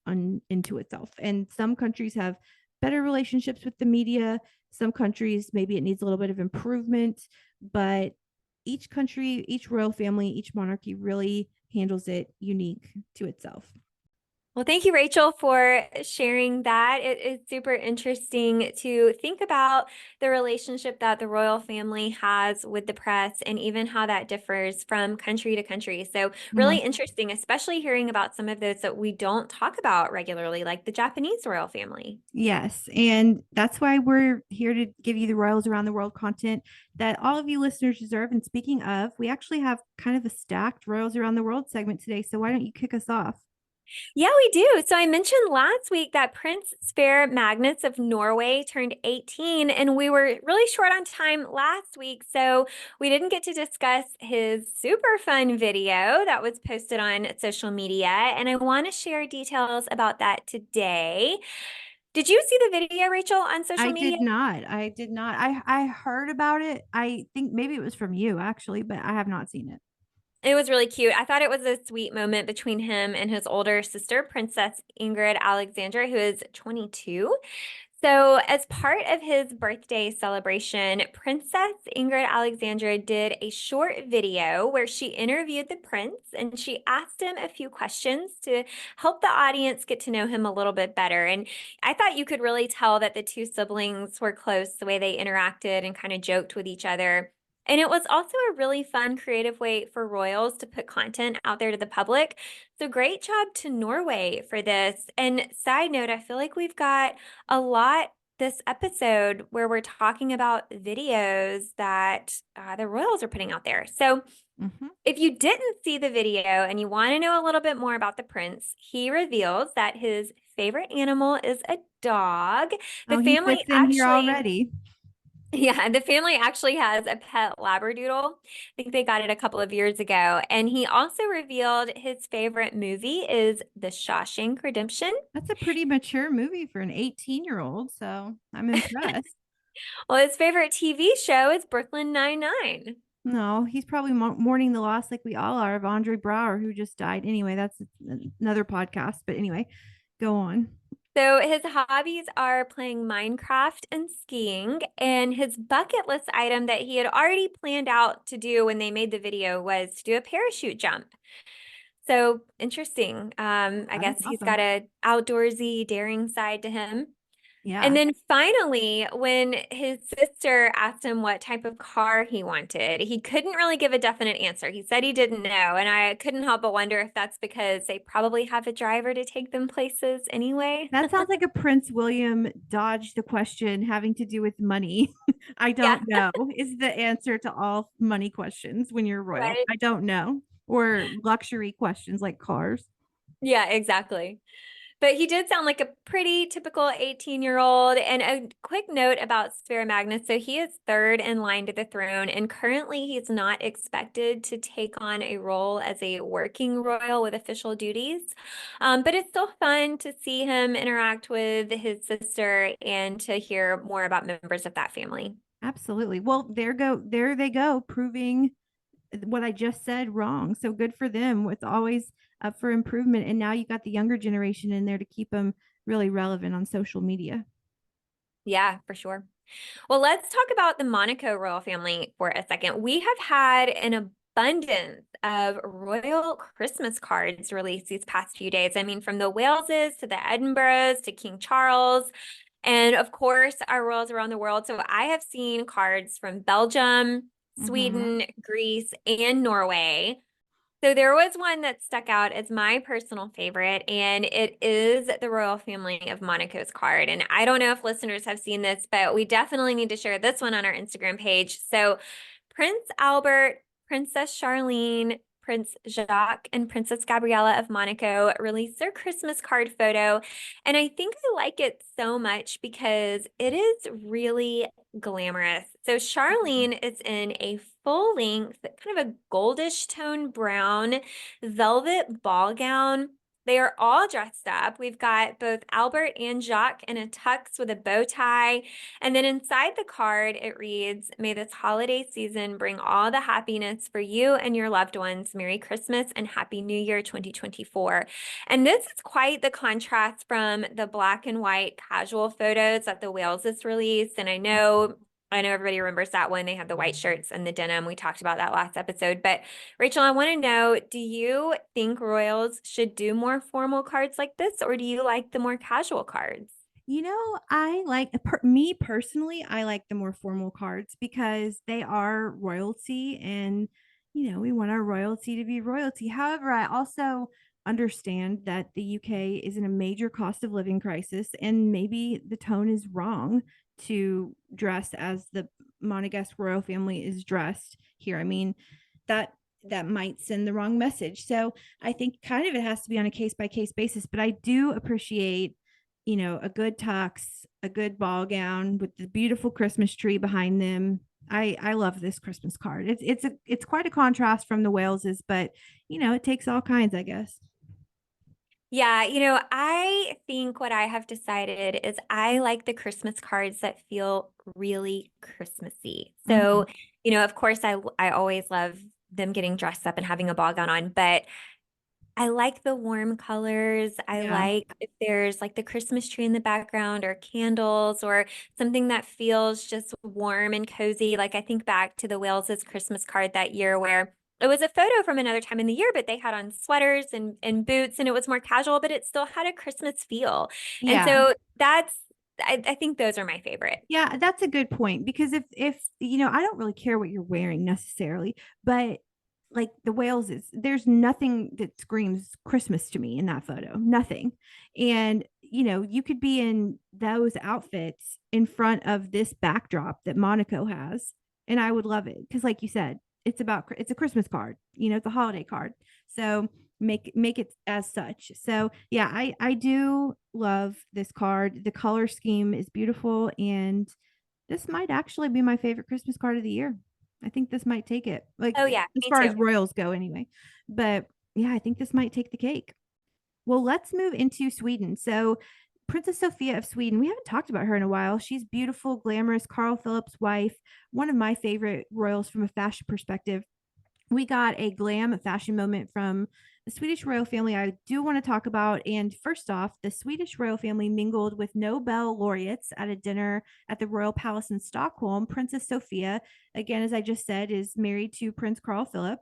into itself. And some countries have better relationships with the media. Some countries, maybe it needs a little bit of improvement, but each country, each royal family, each monarchy really handles it unique to itself. Well, thank you, Rachel, for sharing that. It is super interesting to think about the relationship that the royal family has with the press and even how that differs from country to country. So, Uh-huh. really interesting, especially hearing about some of those that we don't talk about regularly, like the Japanese royal family. Yes. And that's why we're here to give you the Royals Around the World content that all of you listeners deserve. And speaking of, we actually have kind of a stacked Royals Around the World segment today. So why don't you kick us off? Yeah, we do. So I mentioned last week that Prince Sverre Magnus of Norway turned 18, and we were really short on time last week, so we didn't get to discuss his super fun video that was posted on social media, and I want to share details about that today. Did you see the video, Rachel, on social I media? did not. I did not. I heard about it. I think maybe it was from you actually, but I have not seen it. It was really cute. I thought it was a sweet moment between him and his older sister, Princess Ingrid Alexandra, who is 22. So, as part of his birthday celebration, Princess Ingrid Alexandra did a short video where she interviewed the prince and she asked him a few questions to help the audience get to know him a little bit better. And I thought you could really tell that the two siblings were close, the way they interacted and kind of joked with each other. And it was also a really fun, creative way for royals to put content out there to the public. So, great job to Norway for this. And side note, I feel like we've got a lot this episode where we're talking about videos that the Royals are putting out there. So, Mm-hmm. if you didn't see the video and you want to know a little bit more about the prince, he reveals that his favorite animal is a dog. The Oh, he family fits in here actually, already. yeah, the family actually has a pet Labradoodle. I think they got it a couple of years ago. And he also revealed his favorite movie is The Shawshank Redemption. That's a pretty mature movie for an 18-year-old, so I'm impressed. Well, his favorite TV show is Brooklyn Nine-Nine. No, he's probably mourning the loss like we all are of Andre Brower, who just died. Anyway, that's another podcast. But anyway, go on. So his hobbies are playing Minecraft and skiing, and his bucket list item that he had already planned out to do when they made the video was to do a parachute jump. So interesting. I That is guess he's got awesome. a outdoorsy, daring side to him. And Yeah. then finally, when his sister asked him what type of car he wanted, he couldn't really give a definite answer. He said he didn't know. And I couldn't help but wonder if that's because they probably have a driver to take them places anyway. That sounds like a Prince William dodged the question having to do with money. I Yeah, don't know is the answer to all money questions when you're royal. right. I don't know. Or luxury questions like cars. Yeah, exactly. But he did sound like a pretty typical 18-year-old. And a quick note about Sverre Magnus. So he is third in line to the throne, and currently he's not expected to take on a role as a working royal with official duties. But it's still fun to see him interact with his sister and to hear more about members of that family. Absolutely. Well, there they go, proving what I just said wrong. So good for them. It's always up for improvement. And now you got the younger generation in there to keep them really relevant on social media. Yeah, for sure. Well, let's talk about the Monaco royal family for a second. We have had an abundance of royal Christmas cards released these past few days. I mean, from the Waleses to the Edinburghs to King Charles, and of course, our royals around the world. So I have seen cards from Belgium, Mm-hmm. Sweden, Greece, and Norway. So there was one that stuck out as my personal favorite, and it is the royal family of Monaco's card. And I don't know if listeners have seen this, but we definitely need to share this one on our Instagram page. So Prince Albert, Princess Charlene, Prince Jacques, and Princess Gabriella of Monaco released their Christmas card photo. And I think I like it so much because it is really glamorous. So Charlene is in a full length, kind of a goldish tone brown velvet ball gown. They are all dressed up. We've got both Albert and Jacques in a tux with a bow tie. And then inside the card, it reads, "May this holiday season bring all the happiness for you and your loved ones. Merry Christmas and Happy New Year 2024." And this is quite the contrast from the black and white casual photos that the Waleses released. And I know everybody remembers that one. They had the white shirts and the denim. We talked about that last episode. But Rachel, I want to know, do you think royals should do more formal cards like this, or do you like the more casual cards? I like me personally, I like the more formal cards because they are royalty and we want our royalty to be royalty. However, I also understand that the UK is in a major cost of living crisis and maybe the tone is wrong to dress as the Monegasque royal family is dressed here. I mean, that that might send the wrong message. So I think kind of it has to be on a case by case basis, but I do appreciate a good tux, a good ball gown with the beautiful Christmas tree behind them. I love this Christmas card. It's quite a contrast from the Waleses, but it takes all kinds, I guess. Yeah, I think what I have decided is I like the Christmas cards that feel really Christmassy. Mhm. So, of course, I always love them getting dressed up and having a ball gown on, but I like the warm colors. I Yeah. like if there's like the Christmas tree in the background or candles or something that feels just warm and cozy. Like I think back to the Wales's Christmas card that year where it was a photo from another time in the year, but they had on sweaters and boots and it was more casual, but it still had a Christmas feel. And Yeah. so I think those are my favorite. Yeah, that's a good point because if I don't really care what you're wearing necessarily, but like the Wales is there's nothing that screams Christmas to me in that photo. Nothing. And you could be in those outfits in front of this backdrop that Monaco has, and I would love it because like you said, it's a Christmas card, it's a holiday card. So make it as such. So yeah, I do love this card. The color scheme is beautiful, and this might actually be my favorite Christmas card of the year. I think this might take it, like Oh yeah, as me far too. as royals go, anyway. But yeah, I think this might take the cake. Well, let's move into Sweden. So, Princess Sofia of Sweden, we haven't talked about her in a while. She's beautiful, glamorous, Carl Philip's wife, one of my favorite royals from a fashion perspective. We got a glam fashion moment from the Swedish royal family I do want to talk about. And first off, the Swedish royal family mingled with Nobel laureates at a dinner at the Royal Palace in Stockholm. Princess Sofia, again, as I just said, is married to Prince Carl Philip.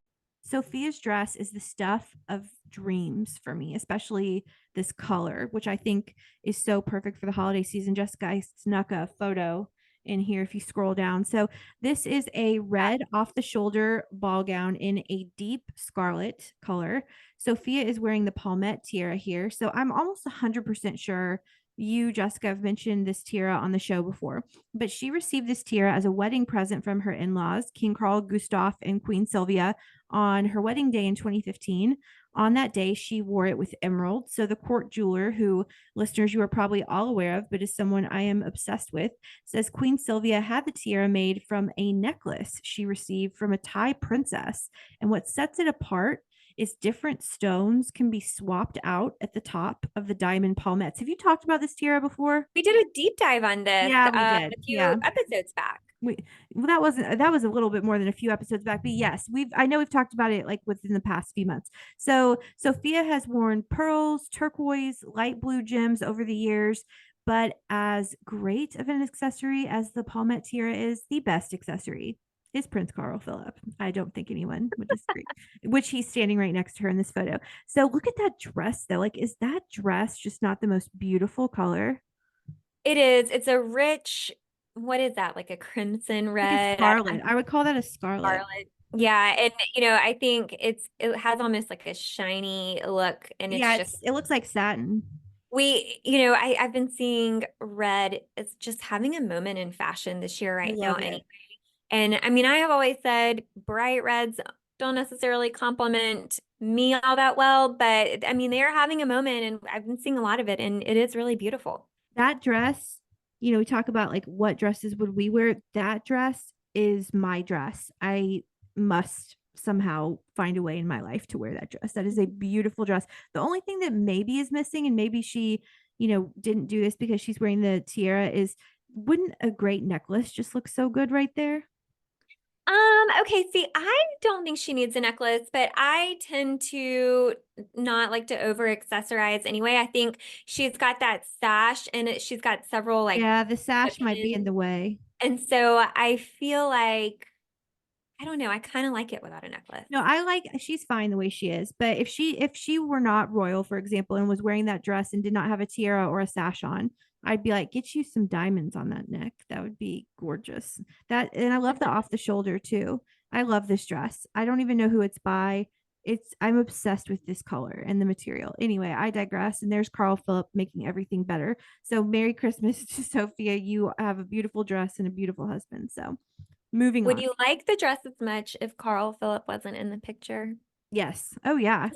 Sophia's dress is the stuff of dreams for me, especially this color, which I think is so perfect for the holiday season. Jessica, I snuck a photo in here if you scroll down. So this is a red off the shoulder ball gown in a deep scarlet color. Sophia is wearing the palmette tiara here. So I'm almost 100% sure you, Jessica, have mentioned this tiara on the show before, but she received this tiara as a wedding present from her in-laws, King Carl Gustaf and Queen Sylvia, on her wedding day in 2015. On that day, she wore it with emerald. So the court jeweler, who listeners you are probably all aware of, but is someone I am obsessed with, says Queen Sylvia had the tiara made from a necklace she received from a Thai princess. And what sets it apart is different stones can be swapped out at the top of the diamond palmettes. Have you talked about this tiara before? We did a deep dive on this Yeah, we a did. few Yeah. episodes back. Well, that was a little bit more than a few episodes back, but yes, I know we've talked about it like within the past few months. So Sophia has worn pearls, turquoise, light blue gems over the years, but as great of an accessory as the palmette tiara is, the best accessory is Prince Carl Philip. I don't think anyone would disagree, which he's standing right next to her in this photo. So look at that dress though. Like, is that dress just not the most beautiful color? It is. It's a rich, what is that? Like a crimson Like a red. scarlet. I would call that a scarlet. Scarlet. Yeah, and I think it has almost like a shiny look, and it's Yeah, just it looks like satin. I've been seeing red as just having a moment in fashion this year I right now love it. anyway. And I mean, I have always said bright reds don't necessarily complement me all that well, but I mean, they are having a moment and I've been seeing a lot of it and it is really beautiful. That dress, we talk about like what dresses would we wear. That dress is my dress. I must somehow find a way in my life to wear that dress. That is a beautiful dress. The only thing that maybe is missing, and maybe she, didn't do this because she's wearing the tiara, is wouldn't a great necklace just look so good right there? Okay, see, I don't think she needs a necklace, but I tend to not like to over accessorize anyway. I think she's got that sash and she's got several like Yeah, the sash might be in buttons. the way. And so I feel like, I don't know, I kind of like it without a necklace. No, I like she's fine the way she is. But if she were not royal, for example, and was wearing that dress and did not have a tiara or a sash on, I'd be like, get you some diamonds on that neck. That would be gorgeous. That and I love the off the shoulder too. I love this dress. I don't even know who it's by. I'm obsessed with this color and the material. Anyway, I digress. And there's Carl Phillip making everything better. So Merry Christmas to Sophia. You have a beautiful dress and a beautiful husband. So moving Would on. you like the dress as much if Carl Phillip wasn't in the picture? Yes. Oh yeah.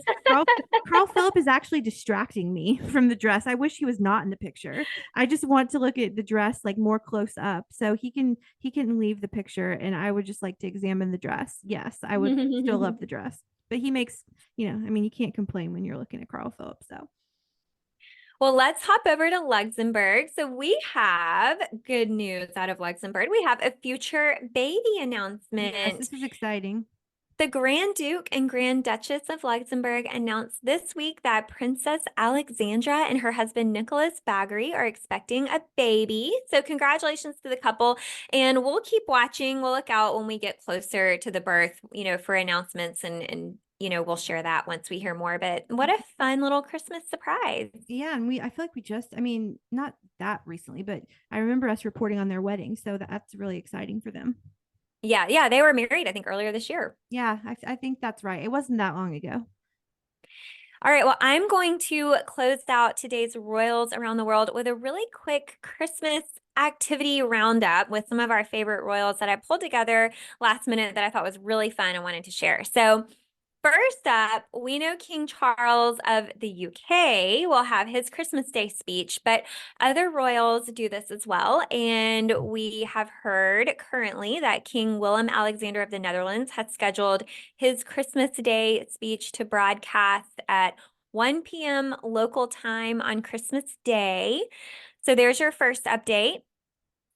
Carl Phillip is actually distracting me from the dress. I wish he was not in the picture. I just want to look at the dress like more close up. So he can leave the picture and I would just like to examine the dress. Yes, I would still love the dress. But he makes, I mean, you can't complain when you're looking at Carl Phillip. So Well, let's hop over to Luxembourg. So we have good news out of Luxembourg. We have a future baby yes, announcement. this is exciting. The Grand Duke and Grand Duchess of Luxembourg announced this week that Princess Alexandra and her husband Nicholas Baggery are expecting a baby. So congratulations to the couple. And we'll keep watching. We'll look out when we get closer to the birth, for announcements and we'll share that once we hear more. But what a fun little Christmas surprise. Yeah, and I feel like I mean, not that recently, but I remember us reporting on their wedding, so that's really exciting for them. Yeah, yeah, they were married, I think, earlier this year. Yeah, I think that's right. It wasn't that long ago. All right, well, I'm going to close out today's Royals Around the World with a really quick Christmas activity roundup with some of our favorite royals that I pulled together last minute that I thought was really fun and wanted to share. So, first up, we know King Charles of the UK will have his Christmas Day speech, but other royals do this as well. And we have heard currently that King Willem Alexander of the Netherlands has scheduled his Christmas Day speech to broadcast at 1 p.m. local time on Christmas Day. So there's your first update.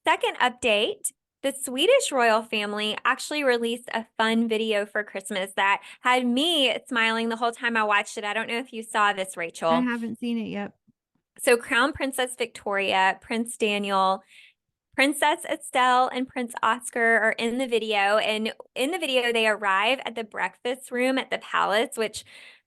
Second update, the Swedish royal family actually released a fun video for Christmas that had me smiling the whole time I watched it. I don't know if you saw this, I Rachel. haven't seen it yet. So Crown Princess Victoria, Prince Daniel, Princess Estelle and Prince Oscar are in the video, and in the video, they arrive at the breakfast room at the palace, which,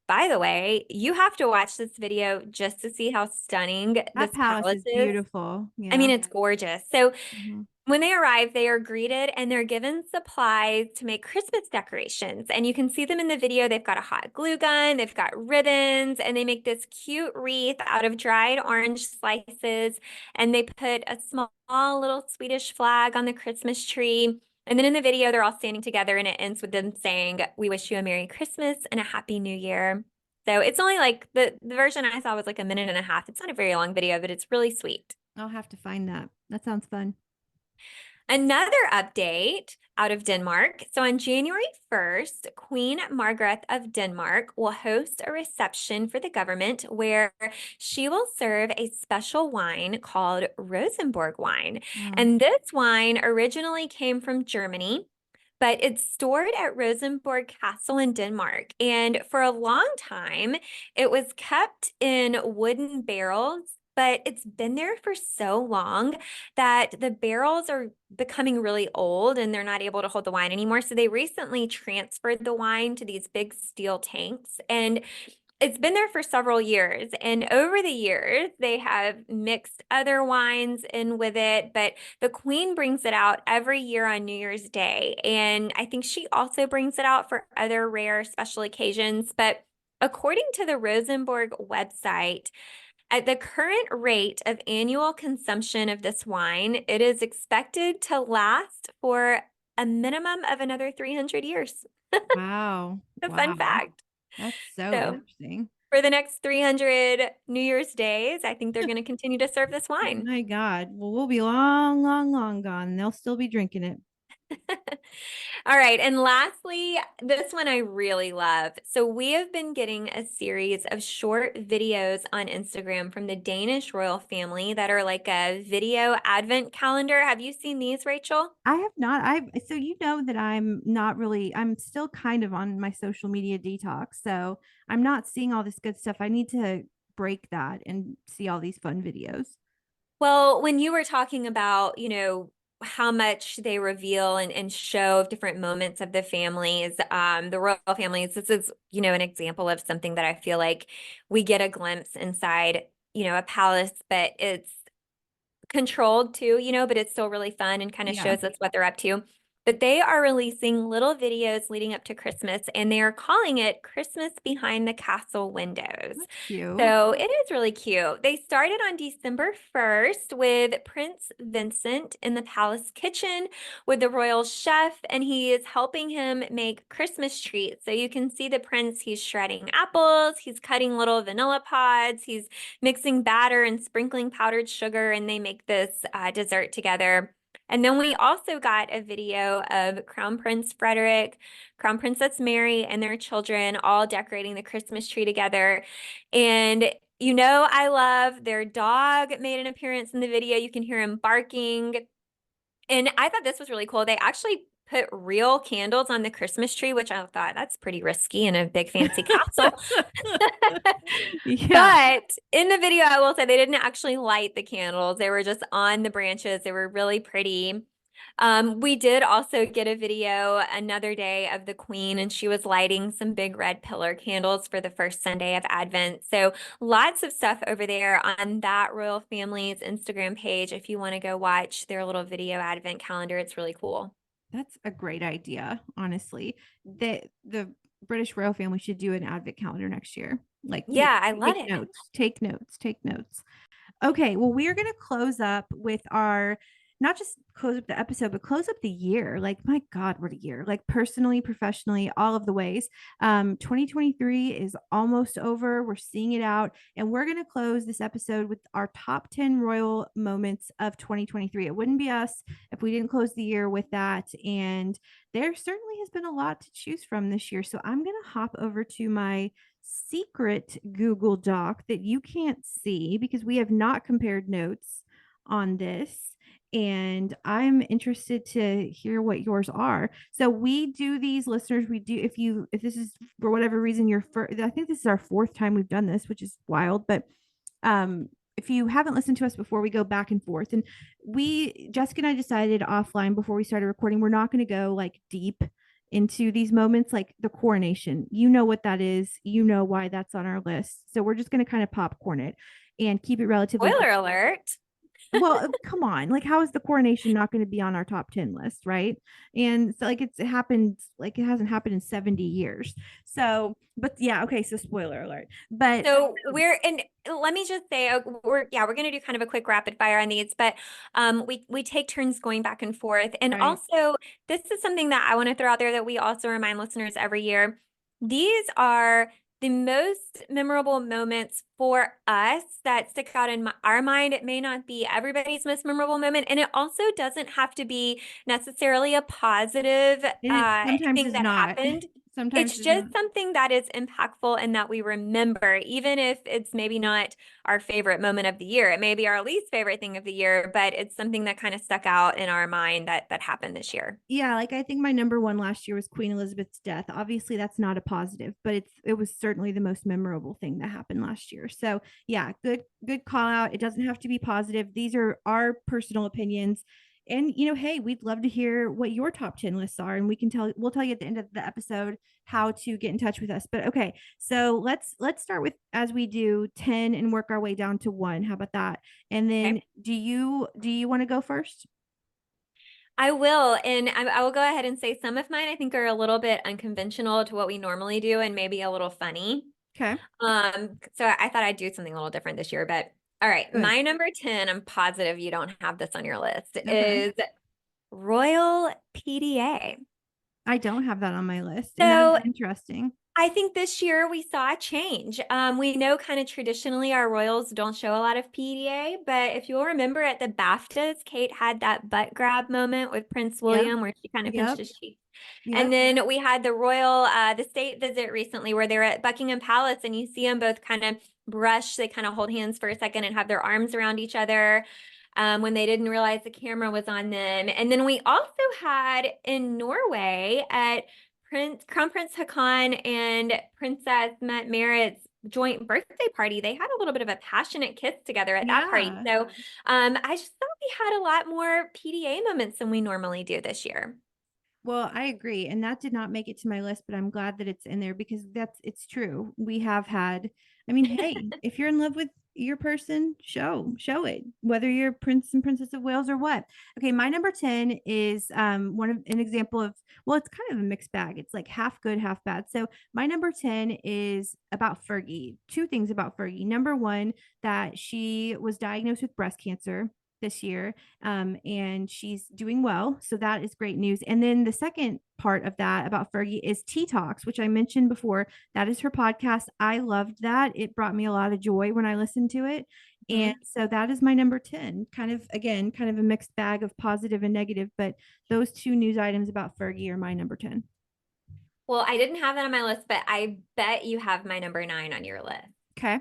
by the way, you have to watch this video just to see how stunning That this palace palace is is. beautiful. I mean, Yeah. it's gorgeous. So Mhm. when they arrive, they are greeted and they're given supplies to make Christmas decorations. And you can see them in the video. They've got a hot glue gun, they've got ribbons, and they make this cute wreath out of dried orange slices. And they put a small little Swedish flag on the Christmas tree. And then in the video, they're all standing together and it ends with them saying, "We wish you a Merry Christmas and a Happy New Year." So it's only like the version I saw was like a minute and a half. It's not a very long video, but it's really sweet. I'll have to find that. That sounds fun. Another update out of Denmark. So on January 1st, Queen Margrethe of Denmark will host a reception for the government where she will serve a special wine called Rosenborg wine. Wow. And this wine originally came from Germany, but it's stored at Rosenborg Castle in Denmark. And for a long time, it was kept in wooden barrels, but it's been there for so long that the barrels are becoming really old and they're not able to hold the wine anymore. So they recently transferred the wine to these big steel tanks. And it's been there for several years. And over the years, they have mixed other wines in with it, but the Queen brings it out every year on New Year's Day. And I think she also brings it out for other rare special occasions. But according to the Rosenborg website, at the current rate of annual consumption of this wine, it is expected to last for a minimum of another 300 years. Wow. A fun Wow. fact. That's so So interesting. for the next 300 New Year's days, I think they're going to continue to serve this wine. My God. Well, we'll be long, long, long gone. And they'll still be drinking it. All right. And lastly, this one I really love. So we have been getting a series of short videos on Instagram from the Danish royal family that are like a video advent calendar. Have you seen these, Rachel? I have not. So you know that I'm not really, I'm still kind of on my social media detox. So I'm not seeing all this good stuff. I need to break that and see all these fun videos. Well, when you were talking about, how much they reveal and show of different moments of the families, the royal families, this is, an example of something that I feel like we get a glimpse inside, a palace, but it's controlled too, but it's still really fun and kind of Yeah, shows us what they're up to. But they are releasing little videos leading up to Christmas, and they are calling it Christmas Behind the Castle Windows. that's cute. So it is really cute. They started on December 1st with Prince Vincent in the palace kitchen with the royal chef, and he is helping him make Christmas treats. So you can see the prince, he's shredding apples, he's cutting little vanilla pods, he's mixing batter and sprinkling powdered sugar, and they make this dessert together. And then we also got a video of Crown Prince Frederick, Crown Princess Mary, and their children all decorating the Christmas tree together. And I love their dog made an appearance in the video. You can hear him barking. And I thought this was really cool. They actually put real candles on the Christmas tree, which I thought that's pretty risky in a big fancy castle. Yeah, But in the video, I will say they didn't actually light the candles. They were just on the branches. They were really pretty. We did also get a video another day of the Queen, and she was lighting some big red pillar candles for the first Sunday of Advent. So lots of stuff over there on that royal family's Instagram page. If you want to go watch their little video Advent calendar, it's really cool. that's a great idea, honestly. The British royal family should do an advent calendar next year. Like Yeah, I love take it. notes, take notes, take notes. Okay, well, we are going to close up with our not just close up the episode, but close up the year. Like, my God, what a year! Like, personally, professionally, all of the ways. 2023 is almost over. We're seeing it out, and we're going to close this episode with our top 10 royal moments of 2023. It wouldn't be us if we didn't close the year with that. And there certainly has been a lot to choose from this year. So I'm going to hop over to my secret Google Doc that you can't see because we have not compared notes on this. And I'm interested to hear what yours are. So we do these, listeners. We do, if this is for whatever reason your first, I think this is our fourth time we've done this, which is wild. But if you haven't listened to us before, we go back and forth. And Jessica and I decided offline before we started recording, we're not going to go like deep into these moments, like the coronation. You know what that is. You know why that's on our list. So we're just going to kind of popcorn it and keep it relatively. Spoiler alert. Well, come on. Like, how is the coronation not going to be on our top 10 list, right? And so, like, it happened, like, it hasn't happened in 70 years. So, but yeah, okay. So, spoiler alert. But So and let me just say, we're going to do kind of a quick rapid fire on these, but we take turns going back and forth. And right. also, this is something that I want to throw out there that we also remind listeners every year. These are the most memorable moments for us that stick out in our mind. It may not be everybody's most memorable moment, and it also doesn't have to be necessarily a positive And it sometimes thing is that not. happened. Sometimes It's is not. just something that is impactful and that we remember, even if it's maybe not our favorite moment of the year. It may be our least favorite thing of the year, but it's something that kind of stuck out in our mind that happened this year. Yeah, like I think my number one last year was Queen Elizabeth's death. Obviously, that's not a positive, but it was certainly the most memorable thing that happened last year. So yeah, good call out. It doesn't have to be positive. These are our personal opinions. And hey, we'd love to hear what your top 10 lists are. And we'll tell you at the end of the episode how to get in touch with us. But okay, so let's start with, as we do, 10 and work our way down to one. How about that? And then Okay. do you want to go first? I will, and I will go ahead and say some of mine I think are a little bit unconventional to what we normally do and maybe a little funny. Okay. So I thought I'd do something a little different this year, but all right, Good. my number 10, I'm positive you don't have this on your list, Okay. is Royal PDA. I don't have that on my list, and that is So interesting. I think this year we saw a change. We know kind of traditionally our royals don't show a lot of PDA, but if you'll remember at the BAFTAs, Kate had that butt grab moment with Prince Yep. William where she kind of pinched Yep. his cheek. And Yep. then we had the state visit recently where they're at Buckingham Palace and you see them both kind of brush, they kind of hold hands for a second and have their arms around each other. When they didn't realize the camera was on them. And then we also had in Norway at Crown Prince Haakon and Princess Mette-Marit's joint birthday party, they had a little bit of a passionate kiss together at that party. Yeah. So I just thought we had a lot more PDA moments than we normally do this year. Well, I agree. And that did not make it to my list, but I'm glad that it's in there because it's true. We have had, I mean, hey, if you're in love with your person, show it, whether you're Prince and Princess of Wales or what. Okay, my number 10 is an example of, well, it's kind of a mixed bag. It's like half good, half bad. So my number 10 is about Fergie. Two things about Fergie. Number one, that she was diagnosed with breast cancer this year, and she's doing well. So that is great news. And then the second part of that about Fergie is Tea Talks, which I mentioned before. That is her podcast. I loved that. It brought me a lot of joy when I listened to it. And Mhm. so that is my number 10. Kind of, again, kind of a mixed bag of positive and negative, but those two news items about Fergie are my number 10. Well, I didn't have that on my list, but I bet you have my number 9 on your list. Okay.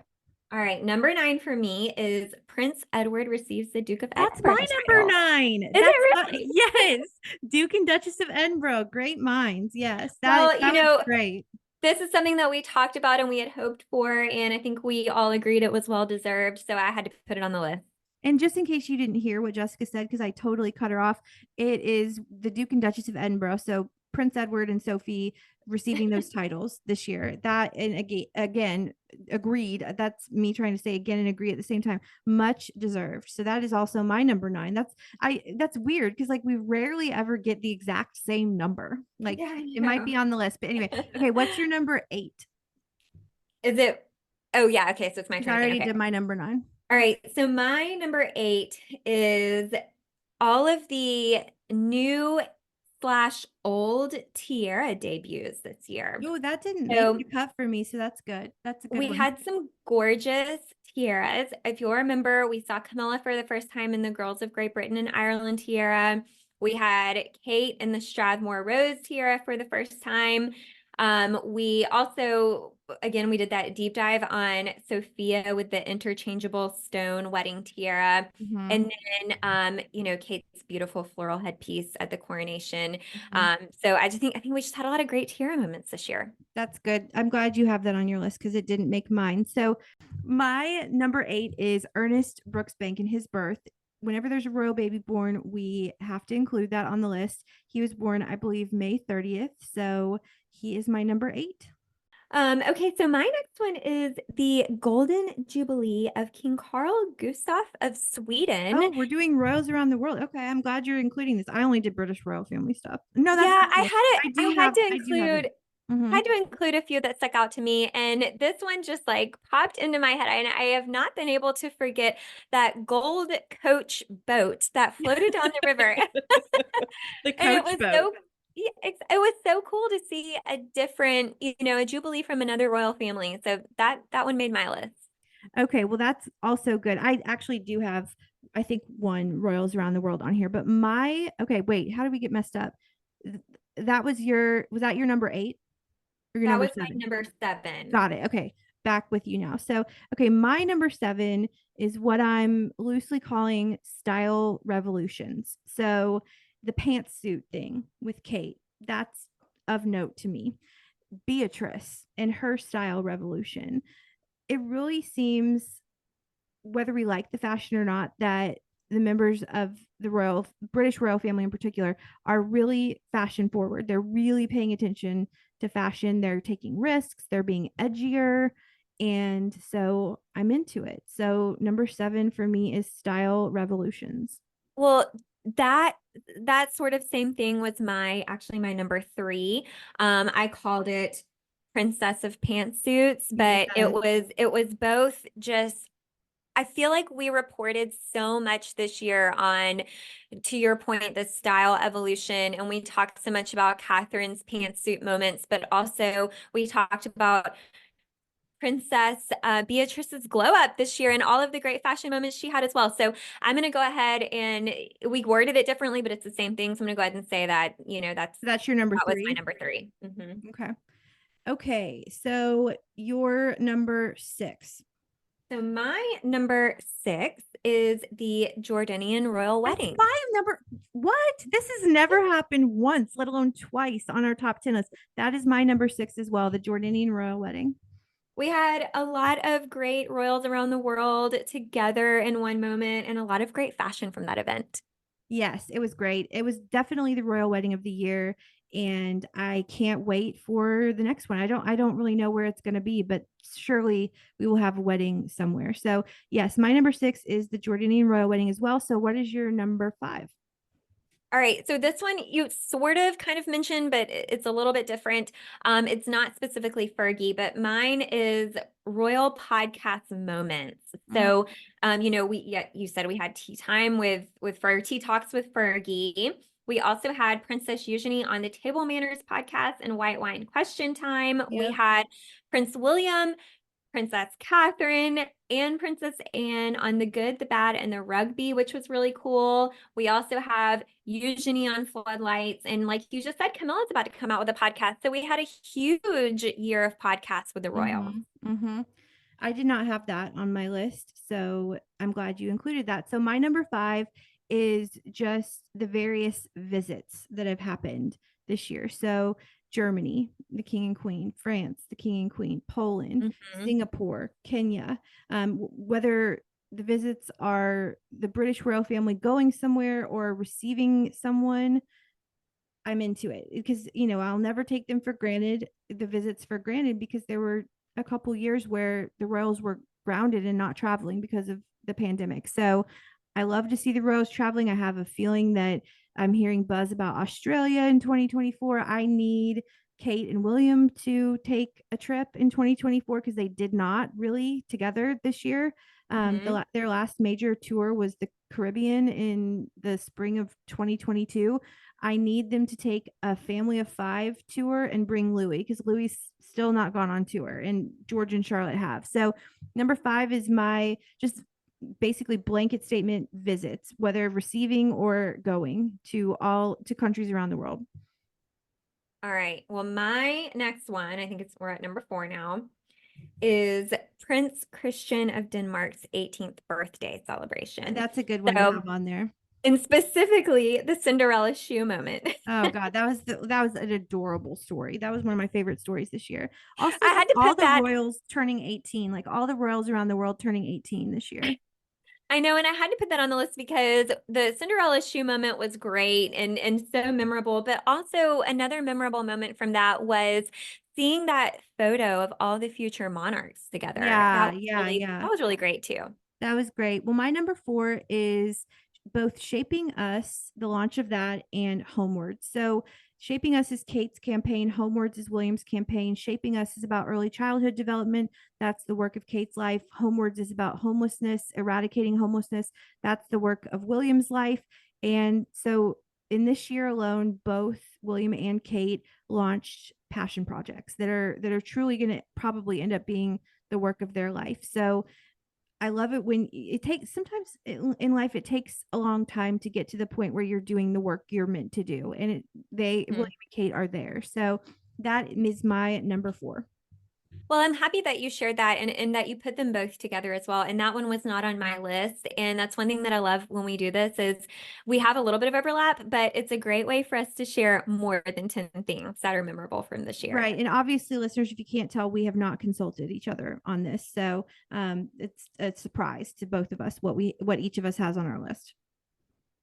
All right, number 9 for me is Prince Edward receives the Duke of That's my Edinburgh number title. 9. Is That's it really? yes. Duke and Duchess of Edinburgh. Great minds. Yes. That Well, that was great. this is something that we talked about and we had hoped for, and I think we all agreed it was well deserved, so I had to put it on the list. And just in case you didn't hear what Jessica said, because I totally cut her off, it is the Duke and Duchess of Edinburgh. So Prince Edward and Sophie receiving those titles this year. That, and again, agreed. That's me trying to say again and agree at the same time. Much deserved. So that is also my number 9. That's weird because like we rarely ever get the exact same number. Like Yeah, I it might know. be on the list, but anyway. Okay, what's your number 8? Is it? Oh, yeah. Okay. So it's my Because I turn again. already Okay. did my number 9. All right. So my number 8 is all of the new slash old Tiara debuts this year. Oh, that didn't make So the cut for me. So that's good. That's a good we one. had some gorgeous tiaras. If you'll remember, we saw Camilla for the first time in the Girls of Great Britain and Ireland tiara. We had Kate in the Strathmore Rose tiara for the first time. We also again, we did that deep dive on Sophia with the interchangeable stone wedding tiara. Mhm. And then, Kate's beautiful floral headpiece at the coronation. Mhm. So I think we just had a lot of great tiara moments this year. That's good. I'm glad you have that on your list because it didn't make mine. So my number 8 is Ernest Brooksbank and his birth. Whenever there's a royal baby born, we have to include that on the list. He was born, I believe, May 30th. So he is my number 8. Okay, so my next one is the Golden Jubilee of King Carl Gustaf of Oh, Sweden. we're doing royals around the world. Okay, I'm glad you're including this. I only did British royal family stuff. No, that's Yeah, okay. I do have it. Hmm. had to include a few that stuck out to me, and this one just like popped into my head, and I have not been able to forget that gold coach boat that floated down the river. The And it coach was boat. so yeah, it was so cool to see a different, a jubilee from another royal family. So that one made my list. Okay, well that's also good. I actually do have, I think, one royals around the world on here, but my okay, wait, how did we get messed up? That was that your number 8 or your That number was my 7? number 7. Got it. Okay, back with you now. So, okay, my number 7 is what I'm loosely calling style revolutions. So, the pantsuit thing with Kate, that's of note to me. Beatrice and her style revolution. It really seems, whether we like the fashion or not, that the members of the British royal family in particular are really fashion forward. They're really paying attention to fashion. They're taking risks. They're being edgier. And so I'm into it. So number 7 for me is style revolutions. Well, that that sort of same thing was my number 3. I called it Princess of Pantsuits, but Yes. it was both just I feel like we reported so much this year on, to your point, the style evolution, and we talked so much about Catherine's pantsuit moments, but also we talked about Princess Beatrice's glow up this year and all of the great fashion moments she had as well. So I'm going to go ahead and we worded it differently, but it's the same thing. So I'm going to go ahead and say that, That's your number that was my 3. number 3. Mhm. Okay. Okay. So your number 6. So my number 6 is the Jordanian royal That's wedding. my number. What? This has never happened once, let alone twice on our top 10 list. That is my number 6 as well, the Jordanian royal wedding. We had a lot of great royals around the world together in one moment and a lot of great fashion from that event. Yes, it was great. It was definitely the royal wedding of the year, and I can't wait for the next one. I don't really know where it's going to be, but surely we will have a wedding somewhere. So, yes, my number 6 is the Jordanian royal wedding as well. So, what is your number 5? All right, so this one you sort of kind of mentioned, but it's a little bit different. It's not specifically Fergie, but mine is Royal Podcast Moments. Mm, So, you said we had tea time with Fergie, tea talks with Fergie. We also had Princess Eugenie on the Table Manners podcast and White Wine Question Time. We yep. had Prince William, Princess Catherine, and Princess Anne on the good, the bad, and the rugby, which was really cool. We also have Eugenie on floodlights. And like you just said, Camilla's about to come out with a podcast. So we had a huge year of podcasts with the Royals. Mm-hmm. Mm-hmm. I did not have that on my list, so I'm glad you included that. So my number 5 is just the various visits that have happened this year. So Germany, the king and queen; France, the king and queen; Poland; Mhm. Singapore; Kenya. Whether the visits are the British royal family going somewhere or receiving someone, I'm into it because I'll never take them for granted, the visits for granted, because there were a couple years where the Royals were grounded and not traveling because of the pandemic. So I love to see the Royals traveling. I have a feeling that I'm hearing buzz about Australia in 2024. I need Kate and William to take a trip in 2024 because they did not really together this year. Mhm. Their last major tour was the Caribbean in the spring of 2022. I need them to take a family of 5 tour and bring Louis because Louis still not gone on tour, and George and Charlotte have. So number 5 is my just basically blanket statement visits, whether receiving or going to countries around the world. All right. Well, my next one, I think we're at number 4 now. is Prince Christian of Denmark's 18th birthday celebration. That's a good one to So, have on there. and specifically the Cinderella shoe moment. Oh God, that was an adorable story. That was one of my favorite stories this year. Also, I just had to all put the that royals turning 18, like all the royals around the world turning 18 this year. I know, and I had to put that on the list because the Cinderella shoe moment was great and so memorable. But also another memorable moment from that was seeing that photo of all the future monarchs together. Yeah, yeah, yeah. That was really great too. That was great. Well, my number four is both Shaping Us, the launch of that, and Homewards. So, Shaping Us is Kate's campaign, Homewards is William's campaign. Shaping Us is about early childhood development. That's the work of Kate's life. Homewards is about homelessness, eradicating homelessness. That's the work of William's life. And so, in this year alone, both William and Kate launched passion projects that are truly going to probably end up being the work of their life. So, I love it when it takes sometimes in life it takes a long time to get to the point where you're doing the work you're meant to do. And William Mhm. and Kate are there. So that is my number four. Well, I'm happy that you shared that and that you put them both together as well. And that one was not on my list. And that's one thing that I love when we do this is we have a little bit of overlap, but it's a great way for us to share more than 10 things that are memorable from this year. Right. And obviously, listeners, if you can't tell, we have not consulted each other on this. So it's a surprise to both of us what each of us has on our list.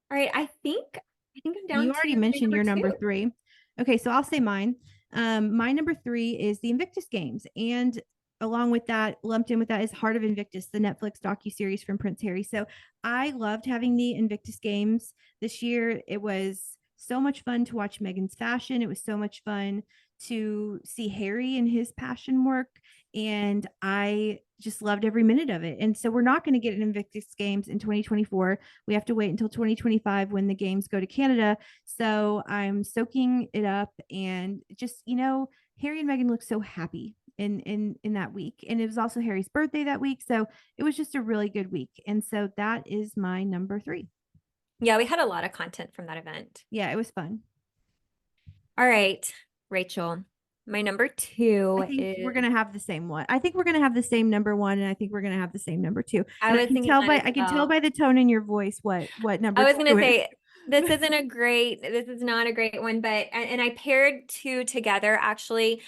All right, I think I'm You down to already my mentioned number your number two. three. Okay, so I'll say mine. My number three is the Invictus Games, and along with that, lumped in with that is Heart of Invictus, the Netflix docu-series from Prince Harry. So I loved having the Invictus Games this year. It was so much fun to watch Meghan's fashion. It was so much fun to see Harry and his passion work, and I just loved every minute of it. And so we're not going to get an Invictus Games in 2024. We have to wait until 2025 when the games go to Canada. So I'm soaking it up and just, Harry and Meghan look so happy in that week. And it was also Harry's birthday that week. So it was just a really good week. And so that is my number three. Yeah, we had a lot of content from that event. Yeah, it was fun. All right, Rachel, my number I two think we're is, gonna have the same one. I think we're gonna have the same number one, and I think we're gonna have the same number two. I And was thinking that as I can tell well. by the tone in your voice what I number was going two to is. say, this is not a great one, but, and I paired two together actually.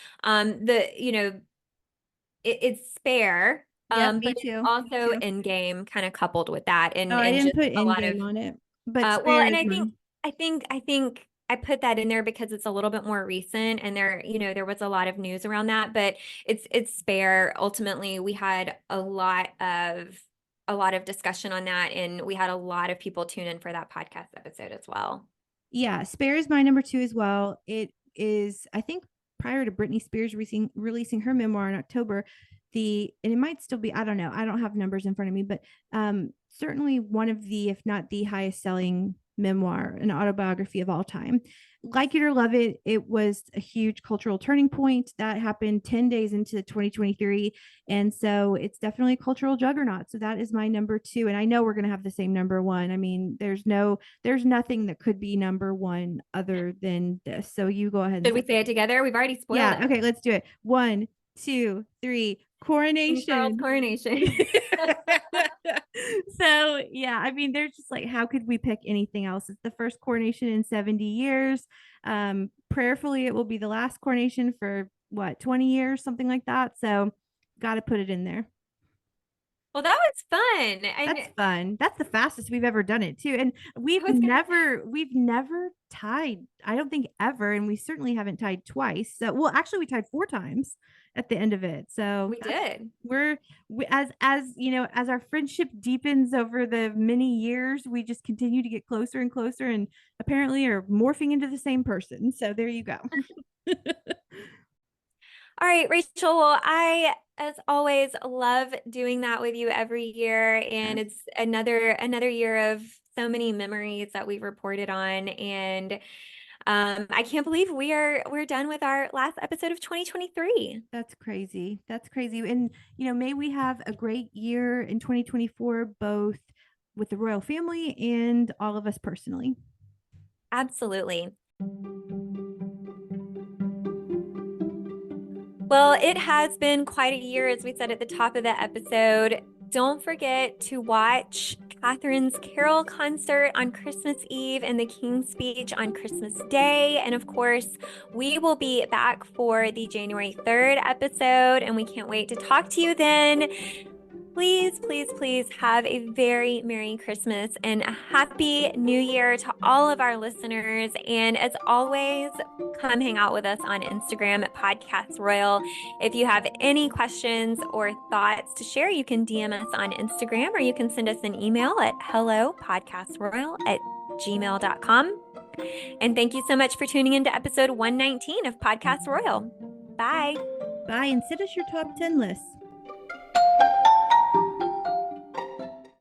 It's Spare, Yep, but me it's too. Me also too. Endgame kind of coupled with that Oh, I and didn't just put a end lot of game on it, but well, spare and is mine. I think I put that in there because it's a little bit more recent and there was a lot of news around that, but it's Spare. Ultimately, we had a lot of discussion on that and we had a lot of people tune in for that podcast episode as well. Yeah, Spare is my number two as well. It is, I think, prior to Britney Spears releasing her memoir in October. And it might still be, I don't know. I don't have numbers in front of me, but certainly one of the, if not the highest selling memoir, an autobiography of all time. Like it or love it, it was a huge cultural turning point that happened 10 days into 2023. And so it's definitely a cultural juggernaut. So that is my number two. And I know we're going to have the same number one. I mean, there's nothing that could be number one other than this. So you go ahead and Should we say, say it together? We've already spoiled yeah, it. okay, let's do it. One, two, three, King Charles coronation. coronation. So yeah, I mean, there's just like, how could we pick anything else? It's the first coronation in 70 years. Prayerfully, it will be the last coronation for what, 20 years, something like that. So got to put it in there. Well, that was fun. That's fun. That's the fastest we've ever done it too. And I was gonna we've never tied, I don't think ever, and we certainly haven't tied twice. So well, actually we tied four times at the end of it. So we did. as as our friendship deepens over the many years, we just continue to get closer and closer and apparently are morphing into the same person. So there you go. All right, Rachel. Well, I, as always, love doing that with you every year, and Yes. it's another year of so many memories that we've reported on, and I can't believe we're done with our last episode of 2023. That's crazy. That's crazy. And, may we have a great year in 2024, both with the royal family and all of us personally. Absolutely. Well, it has been quite a year, as we said at the top of the episode. Don't forget to watch Catherine's Carol concert on Christmas Eve and the King's Speech on Christmas Day. And of course, we will be back for the January 3rd episode, and we can't wait to talk to you then. Please, please, please have a very Merry Christmas and a Happy New Year to all of our listeners. And as always, come hang out with us on Instagram at Podcast Royal. If you have any questions or thoughts to share, you can DM us on Instagram or you can send us an email at hellopodcastroyal@gmail.com. And thank you so much for tuning into episode 119 of Podcast Royal. Bye. Bye, and send us your top 10 list.